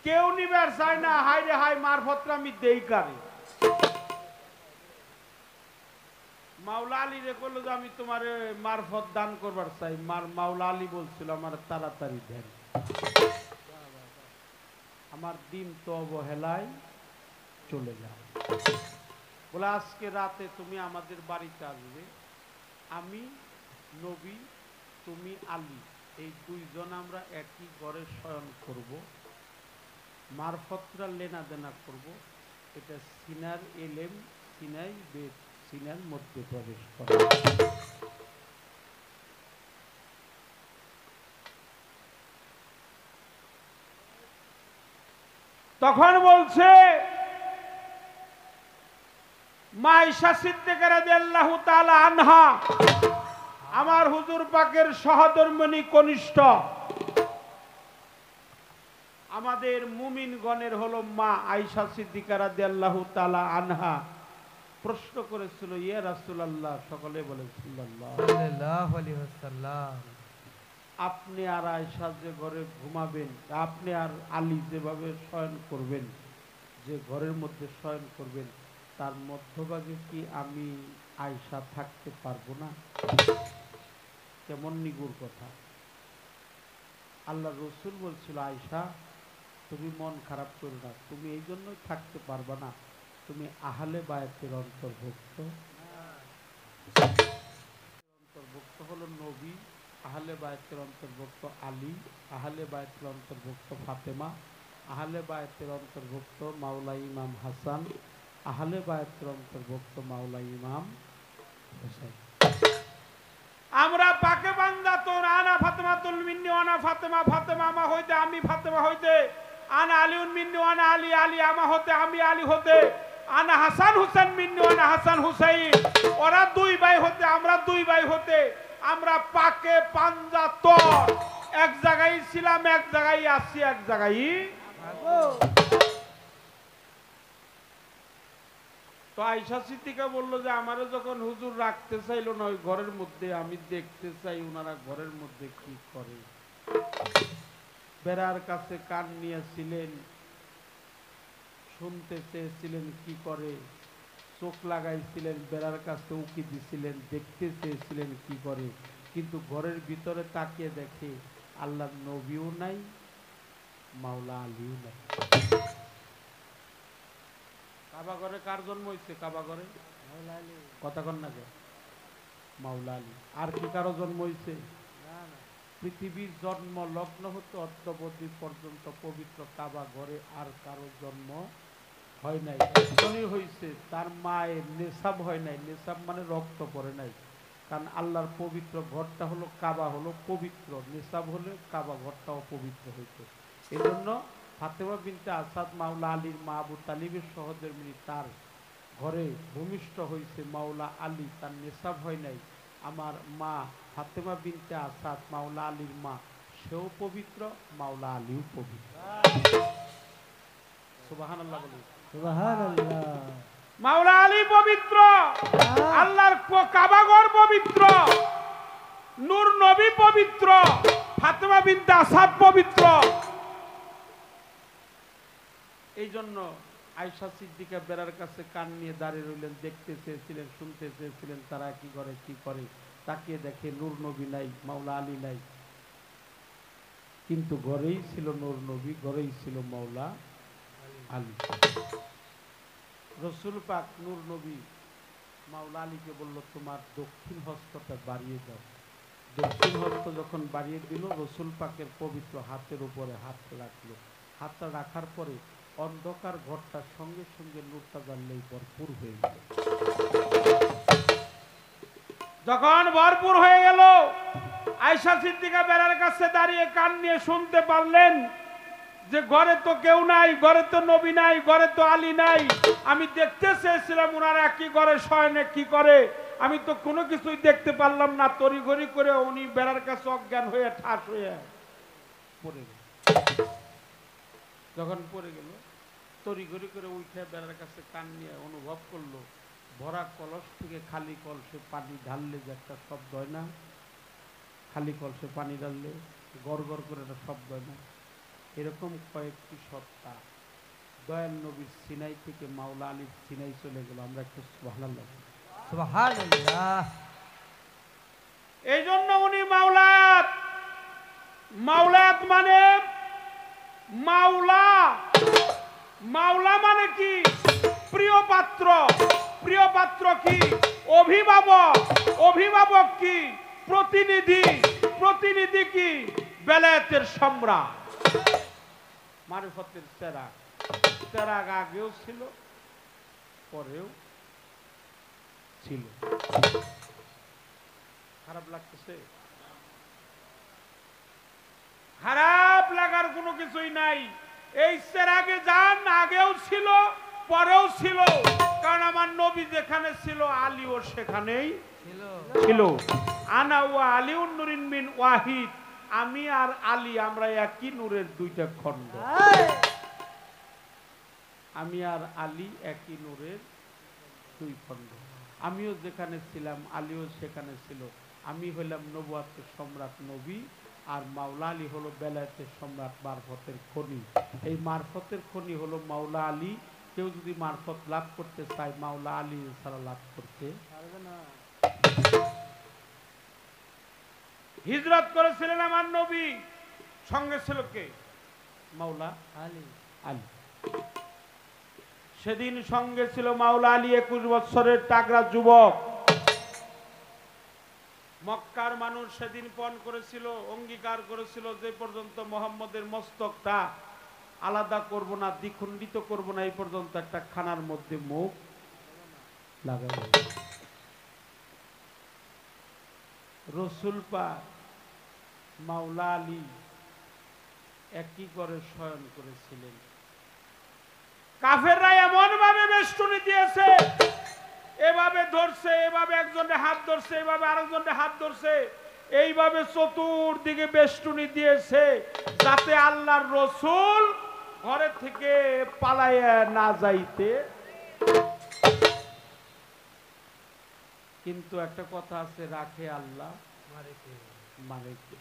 কেউ নিবার চায় না, হাই রে হাই মারফতরা আমি দেই কারে। মাওলা আলী রে বললো যে আমি তোমার মারফত দান করবার চাই। মাওলা আলী বলছিল আমার তাড়াতাড়ি দেন, আমার দিন তো অবহেলায় চলে যায়। বলে আজকে রাতে তুমি আমাদের বাড়িতে আসবে, আমি নবী, তুমি আলী, এই দুইজন আমরা একই ঘরে শয়ন করব, মারফতরা লেনা দেনা করব। এটা সিনার এলেম, সিনাই বেদ, সিনার মধ্যে প্রবেশ করে। তখন বলছে মা আয়েশা সিদ্দিকা রাদিয়াল্লাহু তাআলা আনহা, আমার হুজুর পাকের সহধর্মিণী কনিষ্ঠ, আমাদের মুমিনগণের হলো মা আয়েশা সিদ্দিকা রাদিয়াল্লাহু তাআলা আনহা, প্রশ্ন করেছিল, ইয়া রাসূলুল্লাহ, সকলে বলে সাল্লাল্লাহু আলাইহি ওয়াসাল্লাম, আপনি আর আয়েশা যে ঘরে ঘুমাবেন, আপনি আর আলী যেভাবে শয়ন করবেন, যে ঘরের মধ্যে শয়ন করবেন, তার মধ্যভাগে কি আমি আয়েশা থাকতে পারবো না? কেমন নিগুড় কথা। আল্লাহ রসুল বলছিল, আয়েশা তুমি মন খারাপ করো না, তুমি এই জন্যই থাকতে পারবা না, তুমি আহলে বায়াতের অন্তর্ভুক্ত। অন্তর্ভুক্ত হলো নবী, আহলে বায়াতের অন্তর্ভুক্ত আলী, আহলে বায়াতের অন্তর্ভুক্ত ফাতেমা, আহলে বায়াতের অন্তর্ভুক্ত মাওলা ইমাম হাসান, আহলে বায়াতের অন্তর্ভুক্ত মাওলা ইমাম হোসেন। আমরা পাকে বান্দা তোর আনা ফাতেমাতুল মিন্নি আনা ফাতেমা, ফাতেমা আমা হইতে, আমি ফাতেমা হইতে, আনা আলিউন মিন্নি আনা আলী, আলী আমা হতে, আমি আলী হতে, আনা হাসান হুসেন মিন্নি আনা হাসান হুসাইন, ওরা দুই ভাই হতে, আমরা দুই ভাই হতে, আমরা পাকে পাঞ্জা তোর এক জায়গায় ছিলাম, এক জায়গায় আসছি, এক জায়গায়। তো আয়েশা সিদ্দিকা বললো যে আমারে যখন হুজুর রাখতে চাইলো না ওই ঘরের মধ্যে, আমি দেখতে চাই ওনারা ঘরের মধ্যে কি করে। বেড়ার কাছে কান নিয়েছিলেন, শুনতে চেয়েছিলেন কি করে, চোখ লাগাইছিলেন, বেড়ার কাছে উকি দিছিলেন, দেখতে চেয়েছিলেন কি করে, কিন্তু ঘরের ভিতরে তাকিয়ে দেখে আল্লাহর নবীও নাই, মাওলা আলীও নাই। কাবা ঘরে কার জন্ম হয়েছে? কাবা ঘরে কথা কন না, মাওলা আলী। আর কি কারো জন্ম হয়েছে? পৃথিবীর জন্ম লগ্ন হতে অদ্যাবধি পর্যন্ত পবিত্র কাবা ঘরে আর কারো জন্ম হয় নাই। একজনই হয়েছে, তার মায়ের নেশাব হয় নাই। নেশাব মানে রক্ত পড়ে নাই, কারণ আল্লাহর পবিত্র ঘরটা হলো কাবা, হলো পবিত্র। নেশাব হলে কাবা ঘরটাও পবিত্র হইতো। এই জন্য ফাতেমা বিনতে আসাদ মাওলা আলীর মা আবু তালিবের সহধর্মিণী, তার ঘরে ভূমিষ্ঠ হয়েছে মাওলা আলী, তার নেশাব হয় নাই। আমার মা ফাতেমা বিনতে আসাদ মাওলা আলীর মা, সেও পবিত্র, মাওলা আলীও পবিত্র। সুবহানাল্লাহ বলি, সুবহানাল্লাহ। মাওলা আলী পবিত্র, আল্লাহর কাবা ঘর পবিত্র, নূর নবী পবিত্র, ফাতেমা বিনতে আসাদ পবিত্র। এই জন্য আয়েশা সিদ্দিকা বেড়ার কাছে কান নিয়ে দাঁড়িয়ে রইলেন, দেখতে চেয়েছিলেন, শুনতে চেয়েছিলেন তারা কি করে কি করে। তাকিয়ে দেখে নূর নবী নাই, মাওলা আলী নাই, কিন্তু ঘরেই ছিল নূর নবী, ঘরেই ছিল মাওলা আলী। রসুল পাক নূর নবী মাওলা আলীকে বলল, তোমার দক্ষিণ হস্তটা বাড়িয়ে দাও। দক্ষিণ হস্ত যখন বাড়িয়ে দিল, রসুল পাকের পবিত্র হাতের উপরে হাত রাখলো। হাতটা রাখার পরে অন্ধকার ঘরটার সঙ্গে সঙ্গে নূরটা জ্বাললেই ভরপুর হয়ে গেল। যখন ভরপুর হয়ে গেল, আয়েশা সিদ্দিকা বেড়ার কাছে দাঁড়িয়ে কান নিয়ে শুনতে পারলেন যে ঘরে তো কেউ নাই, ঘরে তো নবী নাই, ঘরে তো আলী নাই। আমি দেখতে চেয়েছিলাম ওনারা কি করে শয়নে কি করে, আমি তো কোনো কিছুই দেখতে পারলাম না। তড়িঘড়ি করে উনি বেড়ার কাছে অজ্ঞান হয়ে ঠাস হয়ে পড়ে গেল। যখন পড়ে গেল, তড়িঘড়ি করে উঠে বেড়ার কাছে কান নিয়ে অনুভব করলো ভরা কলস থেকে খালি কলসে পানি ঢাললে যে একটা শব্দ হয় না, খালি কলসে পানি ঢাললে গড় গড় করে একটা শব্দ হয় না, এরকম কয়েকটি সত্তা দয়াল নবীর সিনাই থেকে মাওলা আলীর সিনাই চলে গেল। আমরা একটু সুবহানাল্লাহ, সুবহানাল্লাহ। এই জন্য উনি মাওলাত, মাওলাত মানে মাওলা, মাওলা মানে কি? প্রিয় পাত্র। প্রিয় পাত্র কি? অভিভাবক। অভিভাবক কি, প্রতিনিধি, প্রতিনিধি কি, বেলায়েতের সম্রাট, মারিফতের চেরাগ। চেরাগ আগেও ছিল, পরেও ছিল। খারাপ লাগতেছে? খারাপ লাগার কোনো কিছুই নাই। এই চেরাগে যান, আগেও ছিল, পরেও ছিল। কারণ আমার নবী যেখানে ছিল, আলীও সেখানেই ছিল। আনা ওয়া আলিউন নূরিন মিন ওয়াহিদ, আমি আর আলী আমরা একই নূরের দুইটা খণ্ড। আমি আর আলী একই নূরের দুই খণ্ড। আমিও যেখানে ছিলাম, আলীও সেখানে ছিল। আমি হইলাম নবুয়তের সম্রাট নবী, আর মাওলা আলী হলো বেলায়েতের সম্রাট, মারফতের খনি। এই মারফতের খনি হলো মাওলা আলী। কেউ যদি মারফত লাভ করতে চায়, মাওলা আলী ছাড়া লাভ করতে পারবে না। হিজরত করেছিলেন আমার নবী, সঙ্গে ছিল কে? মাওলা আলী। আলী সেদিন সঙ্গে ছিল মাওলা আলী, 21 বছরের তাগড়া যুবক। মক্কার মানুষ সেদিন পণ করেছিল, অঙ্গীকার করেছিল, যে পর্যন্ত মোহাম্মদের মস্তকটা আলাদা করব না, দ্বিখণ্ডিত করব না, এই পর্যন্ত একটা খানার মধ্যে মুখ লাগাবো। রসুল পাক মাওলা আলী একই করে শয়ন করেছিলেন। কাফেররা এমন ভাবে বেষ্টনী দিয়েছে, এভাবে ধরছে, এভাবে একজনের হাত ধরছে, এভাবে আরেকজনের হাত ধরছে, এইভাবে চতুর্দিকে বেষ্টনী দিয়েছে, যাতে আল্লাহর রসুল ঘরে থেকে পালাইয়া না যাইতে। কিন্তু একটা কথা আছে, রাখে আল্লাহ মারে কে,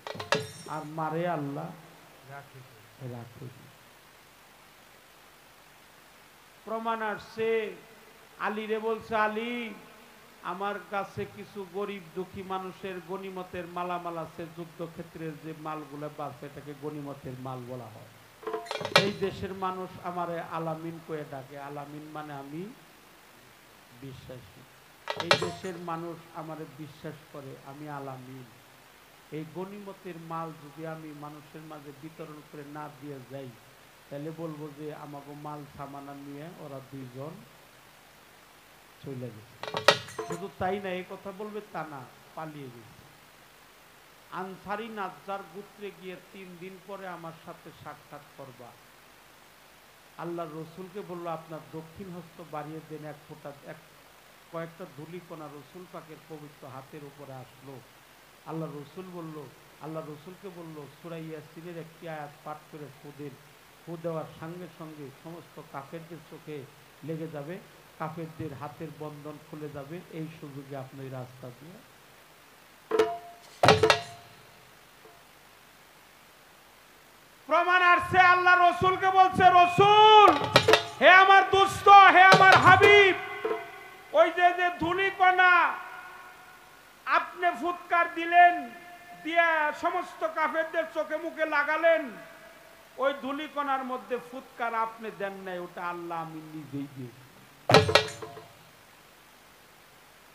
আর মারে আল্লাহ রাখে। প্রমাণ আসছে, আলীরে বলছে, আলী আমার কাছে কিছু গরিব দুঃখী মানুষের গনিমতের মালামাল আছে, যুদ্ধক্ষেত্রের যে মালগুলো বাঁচে এটাকে গনিমতের মাল বলা হয়। এই দেশের মানুষ আমারে আলামিন কয়ে ডাকে, আলামিন মানে আমি বিশ্বাসী। এই দেশের মানুষ আমারে বিশ্বাস করে, আমি আলামিন। এই গনিমতের মাল যদি আমি মানুষের মাঝে বিতরণ করে না দিয়ে যাই, তাহলে বলবো যে আমাকে মাল সামানা নিয়ে ওরা দুইজন চলে গেছে। শুধু তাই না, এই কথা বলবে তা না, পালিয়ে গেছে। আনসারি নাজ্জার গোত্রে গিয়ে 3 দিন পরে আমার সাথে সাক্ষাৎ করবা। আল্লাহ রসুলকে বললো, আপনার দক্ষিণ হস্ত বাড়িয়ে দেন, এক ফোঁটা কয়েকটা ধূলিকণা রসুল পাকের পবিত্র হাতের উপরে আসলো। আল্লাহ রসুল বলল, আল্লাহ রসুলকে বলল, সূরা ইয়াসিনের একটি আয়াত পাঠ করে ফু দেওয়ার সঙ্গে সঙ্গে সমস্ত কাফেরদের চোখে লেগে যাবে, কাফেরদের হাতের বন্ধন খুলে যাবে। এই সুযোগে আপনি রাস্তা দিয়ে প্রমাণ আসছে। আল্লাহ রসুলকে বলছে, রসুল হে আমার দুস্থ, হে আমার হাবিব, ওই যে ধূলিকণা আপনি ফুৎকার দিলেন, দিয়ে সমস্ত কাফেরদের চোখে মুখে লাগালেন, ওই ধূলিকণার মধ্যে ফুৎকার আপনি দেন নাই, ওটা আল্লাহ আমি নিজেই দিয়েছি।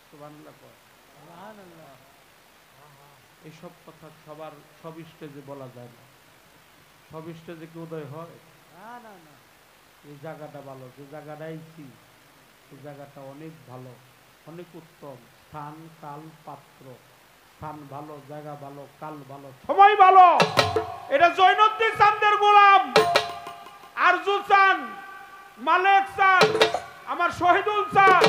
সুবহানাল্লাহ। এইসব কথা সব স্টেজে বলা যায় না। সব স্টেজে কি উদয় হয়? না। এই জায়গাটা ভালো, যে জায়গাটা আইছি এই জায়গাটা অনেক ভালো, অনেক উত্তম। স্থান, কাল, পাত্র। স্থান ভালো, জায়গা ভালো, কাল ভালো, সময় ভালো। এটা জৈনুদ্দিন চাঁদের গোলাম আরজু চান, মালেক চান, আমার শহীদুল চান।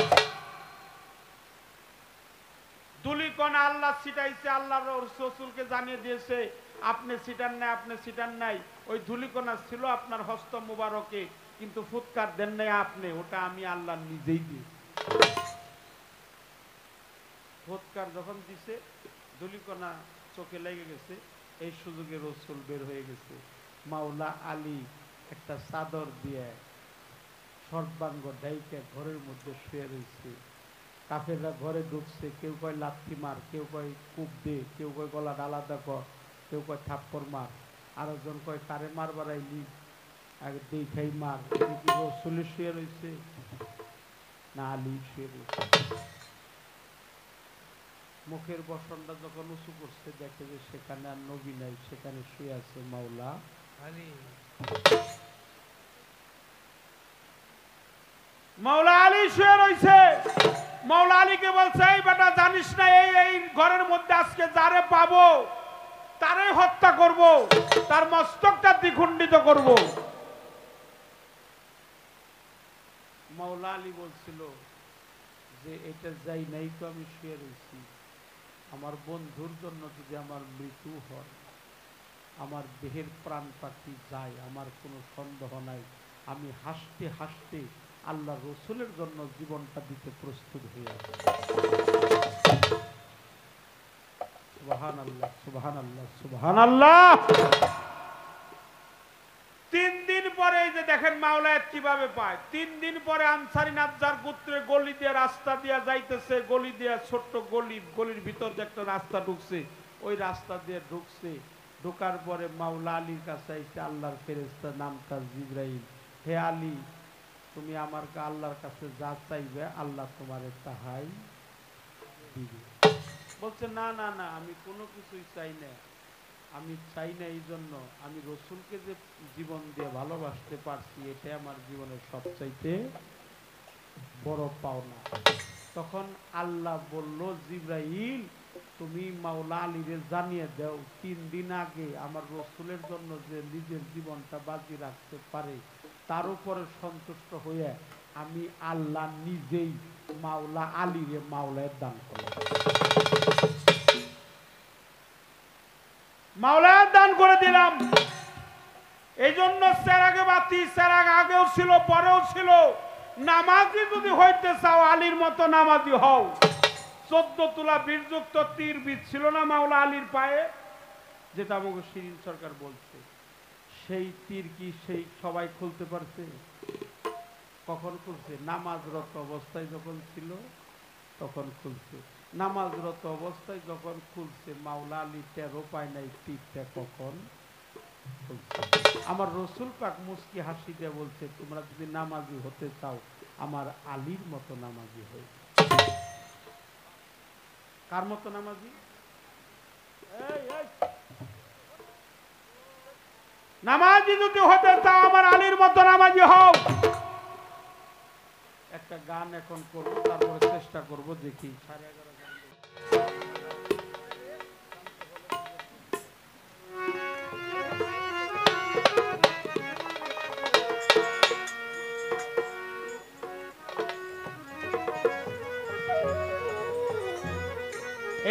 ধূলিকণা আল্লাহ ছিটাইছে, আল্লাহ রসুলকে জানিয়ে দিয়েছে, আপনি ছিটান নাই, আপনি ছিটান নাই। ওই ধূলিকণা ছিল আপনার হস্ত মুবারকে, কিন্তু ফুৎকার দেন নাই আপনি, ওটা আমি আল্লাহ নিজেই দিয়েছি। ফুৎকার যখন দিছে, ধূলিকণা চোখে লেগে গেছে, এই সুযোগে রসুল বের হয়ে গেছে। মাওলা আলী একটা চাদর দিয়ে সর্বাঙ্গ ঢাইকে ঘরের মধ্যে শুয়ে রয়েছে। কাফেররা ঘরে ঢুকছে, কেউ কয় লাথি মার, কেউ কয় কূপ দে, কেউ কয় গলা আলাদা কর, কেউ কয় থাপ্পড় মার, আরেকজন কয় কারে মার বাড়াইলি, আগে দেখাই মার। রসুল শুয়ে রয়েছে না আলী শুয়ে রয়েছে? মুখের বসনটা যখন উঁচু করছে দেখে যে সেখানে আর নবী নাই, সেখানে শুয়ে আছে মাওলা আলী। মাওলা আলী শুয়ে রয়েছে। মাওলা আলীকে বলছে, এই বেটা জানিস না এই ঘরের মধ্যে আজকে যারে পাবো তারে হত্যা করব, তার মস্তকটা দ্বিখণ্ডিত করব। মাওলা আলী বলছিল যে এটা যাই নাই তো আমি শুয়ে রয়েছি, আমার বন্ধুর জন্য যদি আমার মৃত্যু হয়, আমার দেহের প্রাণ পাখি যায়, আমার কোনো সন্দেহ নাই, আমি হাসতে হাসতে আল্লাহ রসুলের জন্য জীবনটা দিতে প্রস্তুত হয়ে আছি। সুবহানাল্লাহ, সুবহানাল্লাহ, সুবহানাল্লাহ। 3 দিন পরে এই যে দেখেন মাওলায়াত কিভাবে পায়। 3 দিন পরে আনসারী নাজ্জার গোত্রে গলি দিয়ে রাস্তা দিয়ে যাইতেছে, গলি দিয়ে ছোট্ট গলির ভিতর যে একটা রাস্তা ঢুকছে, ওই রাস্তা দিয়ে ঢুকছে। ঢোকার পরে মাওলা আলীর কাছে আইসে আল্লাহর ফেরেশতা, নামটা জিবরাইল। হে আলী, তুমি আমার আল্লাহর কাছে যা চাইবে আল্লাহ তোমারে তাহাই দিবে। বলছে না না না, আমি কোনো কিছুই চাই না, আমি চাই না এই জন্য আমি রসুলকে যে জীবন দিয়ে ভালোবাসতে পারছি, এটাই আমার জীবনের সবচাইতে বড় পাওনা। তখন আল্লাহ বলল, জিবরাইল তুমি মাওলা আলীরে জানিয়ে দাও 3 দিন আগে আমার রসুলের জন্য যে নিজের জীবনটা বাজি রাখতে পারে, তার উপরে সন্তুষ্ট হয়ে আমি আল্লাহ নিজেই মাওলা আলীরে মাওলায় দান করলাম, মাওলায় দান করে দিলাম। এই জন্য চেরাগে বাতি, চেরাগ আগেও ছিল পরেও ছিল। নামাজি যদি হইতে চাও আলীর মতো নামাজি হও। 14 তুলা বীরযুক্ত তীর বীজ ছিল না মাওলা আলীর পায়ে, যেটা আমাকে শিরিন সরকার বলছে, সেই তীর কি সেই সবাই খুলতে পারছে? কখন খুলছে? নামাজরত অবস্থায় যখন ছিল তখন খুলছে। নামাজরত অবস্থায় যখন খুলছে, মাওলা আলী টেরো পায় নাই তীরটা কখন খুলছে। আমার রসুল পাক মুস্কি হাসি দিয়ে বলছে, তোমরা যদি নামাজি হতে চাও আমার আলীর মতো নামাজি হয়ে। কার মতো নামাজি? নামাজি যদি হতে চাও আমার আলীর মতো নামাজি হও। একটা গান এখন করবো, তারপরে চেষ্টা করব, দেখি 11:30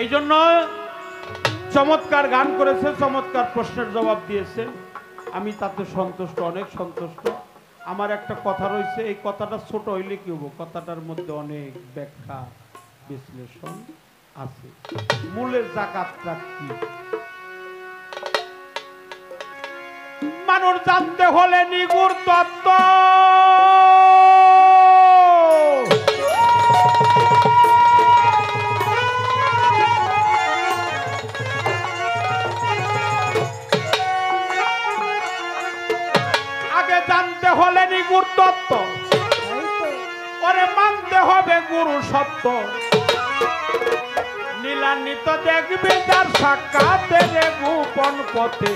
এই জন্য চমৎকার গান করেছে, চমৎকার প্রশ্নের জবাব দিয়েছে, আমি তাতে সন্তুষ্ট, অনেক সন্তুষ্ট। আমার একটা কথা রয়েছে, এই কথাটা ছোট হইলে কি হবো, কথাটার মধ্যে অনেক ব্যাখ্যা বিশ্লেষণ আছে। মূলের জাকাতটা কি মানুষ জানতে হলে নিগুড় তত্ত্ব, জানতে হলে নিগুড় তত্ত্ব, ওরে মানতে হবে গুরু সত্য। নীলান্বিত দেখবে যার সাক্ষাতের গোপন পথে,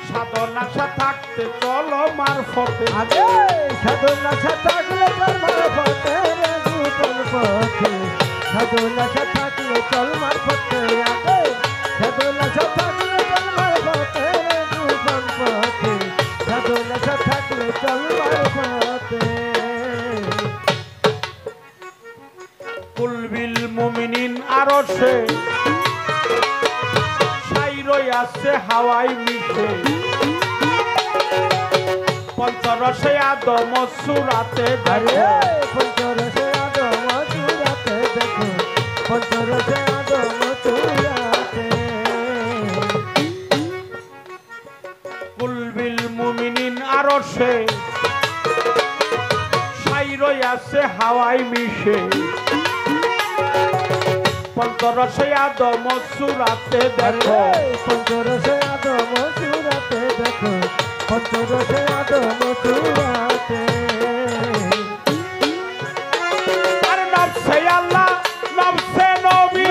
সাধনাশা থাকতে চলো মারফতে। সাধনাশা থাকলে চল মারফতে, গোপন পথে সাধনাশা থাকলে চল মারফতে। সাধনাশা থাকলে চল মারফতে, গোপন পথে সাধনাশা থাকলে চল মারফতে। কুলবিল মুমিনিন আরশে ছাই রইয়াছে হাওয়াই মিশে, পঞ্চরসে আদম সুরাতে দেখো, পঞ্চরসে আদম সুরাতে দেখো, পঞ্চরসে আদম সুরাতে। কুলবিল মুমিনিন আরশে ছাই রইয়াছে হাওয়াই মিশে, পঞ্চরসে আদম সুরাতে দেখো, পঞ্চরসে আদম সুরাতে দেখো, পঞ্চরসে আদম সুরাতে। আর নফসে আল্লাহ নফসে নবী,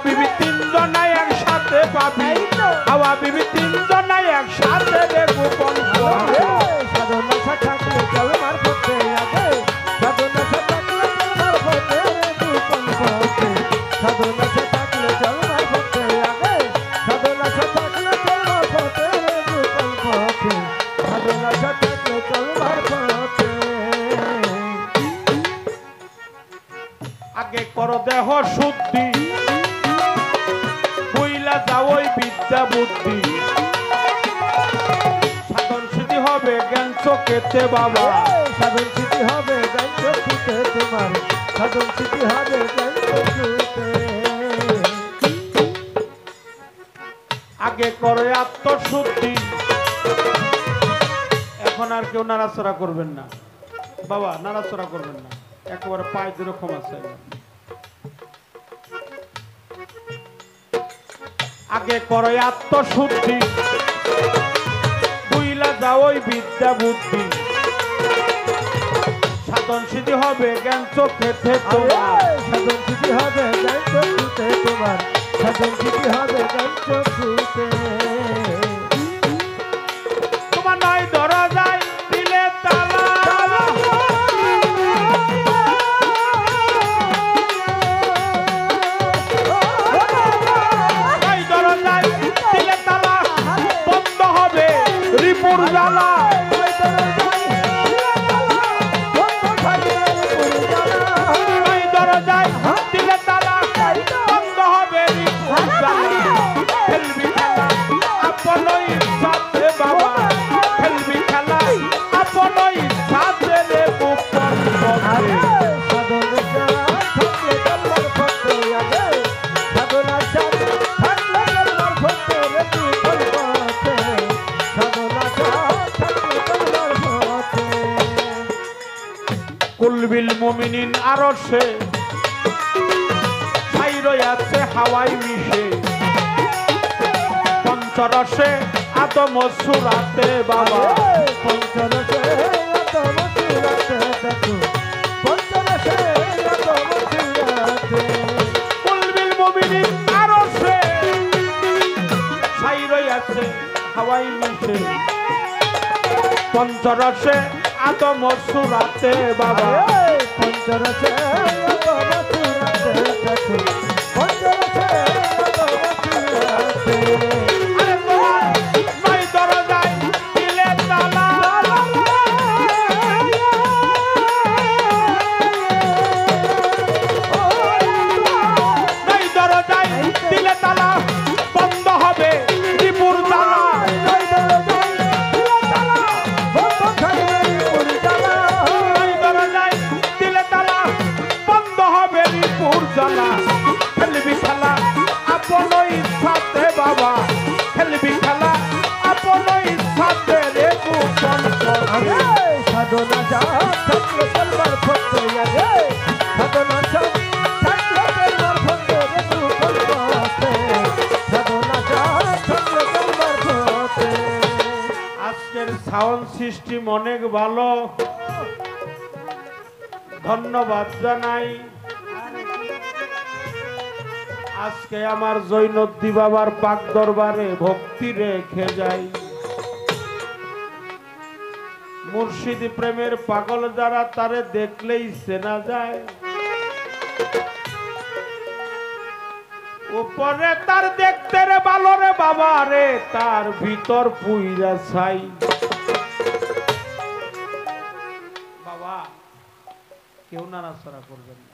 বিবি তিনজনাই একসাথে পাবি হাওয়া বিবি তিনজনাই একসাথে রে গোপন পথে সাধনা থাকলে চল মার পথে আগে সাধনা থাকলে চল মার পথে গোপন পথে সাধনা থাকলে চল মার পথে আগে সাধনা থাকলে চল মার পথে গোপন পথে সাধনা থাকলে চল মার পথে আগে কর দেহ শুদ্ধি হইলা যাও ওই বিদ্যা বুদ্ধি সাধন সিদ্ধি হবে জ্ঞান চোখেতে বাবা সাধন সিদ্ধি হবে জ্ঞান চক্ষুতে তোমার সাধন সিদ্ধি হবে জ্ঞান চক্ষুতে আগে করে আত্মশুদ্ধি এখন আর কেউ নাড়াচড়া করবেন না বাবা নাড়াচড়া করবেন না একেবারে পায়ে দূরে ক্ষমা চাই আগে করে আত্মশুদ্ধি বুইলা যাও ওই বিদ্যা বুদ্ধি সাধন সিদ্ধি হবে জ্ঞান চোখেতে তোমার সাধন সিদ্ধি হবে জ্ঞান চক্ষুতে তোমার সাধন সিদ্ধি হবে জ্ঞান চক্ষুতে তোমার নয় ধরা যায় দিলে তালা নয় ধরা যায় দিলে তালা বন্ধ হবে রিপুর জ্বালা নয় ধরা যায় দিলে তালা বন্ধ হবে রিপুর জ্বালা খেলবি খেলা আপনই সাথে বাবা খেলবি খেলা আপনই সাথে রে গোপন পথে সাধন থাকলে চলবার পথে আগে সাধনা থাকলে চলবার পথে রে গোপন পথে সাধনা থাকলে চলবার পথে কুলবিল মুমিনিন আরশে ছাই রয়াছে হাওয়াই মিশে পঞ্চরসে আদম সুরাতে বাবা পঞ্চরসে আদম সুরাতে দেখো পঞ্চরসে আদম সুরাতে কুলবিল মুমিনিন আরশে ছাই রয়াছে হাওয়াই মিশে পঞ্চরসে আদম সুরাতে বাবা পঞ্চরসে আদম সুরাতে দেখো পঞ্চরসে আদম সুরাতে আরে তোমার নয় দরজায় দিলে তালা নয় দরজায় দিলে তালা বন্ধ হবে রিপুর জ্বালা নয় দরজায় দিলে তালা বন্ধ হবে রিপুর জ্বালা খেলবি খেলা আপনই সাথে বাবা খেলবি খেলা আপনই সাথে রে গোপন পথে সাধনা থাকলে চলবার পথে আগে সাধনা থাকলে চলবার পথে রে গোপন পথে সাধনা থাকলে চলবার পথে আজকের সাউন্ড সিস্টেম অনেক ভালো ধন্যবাদ জানাই আজকে আমার জৈনদ্দি বাবার পাক দরবারে ভক্তি রেখে যাই মুর্শিদি প্রেমের পাগল যারা তারে দেখলেই চেনা যায় উপরে তার দেখতে রে ভালো রে বাবা রে তার ভিতর পুইরা ছাই বাবা কেউ নাড়াচাড়া করবেন না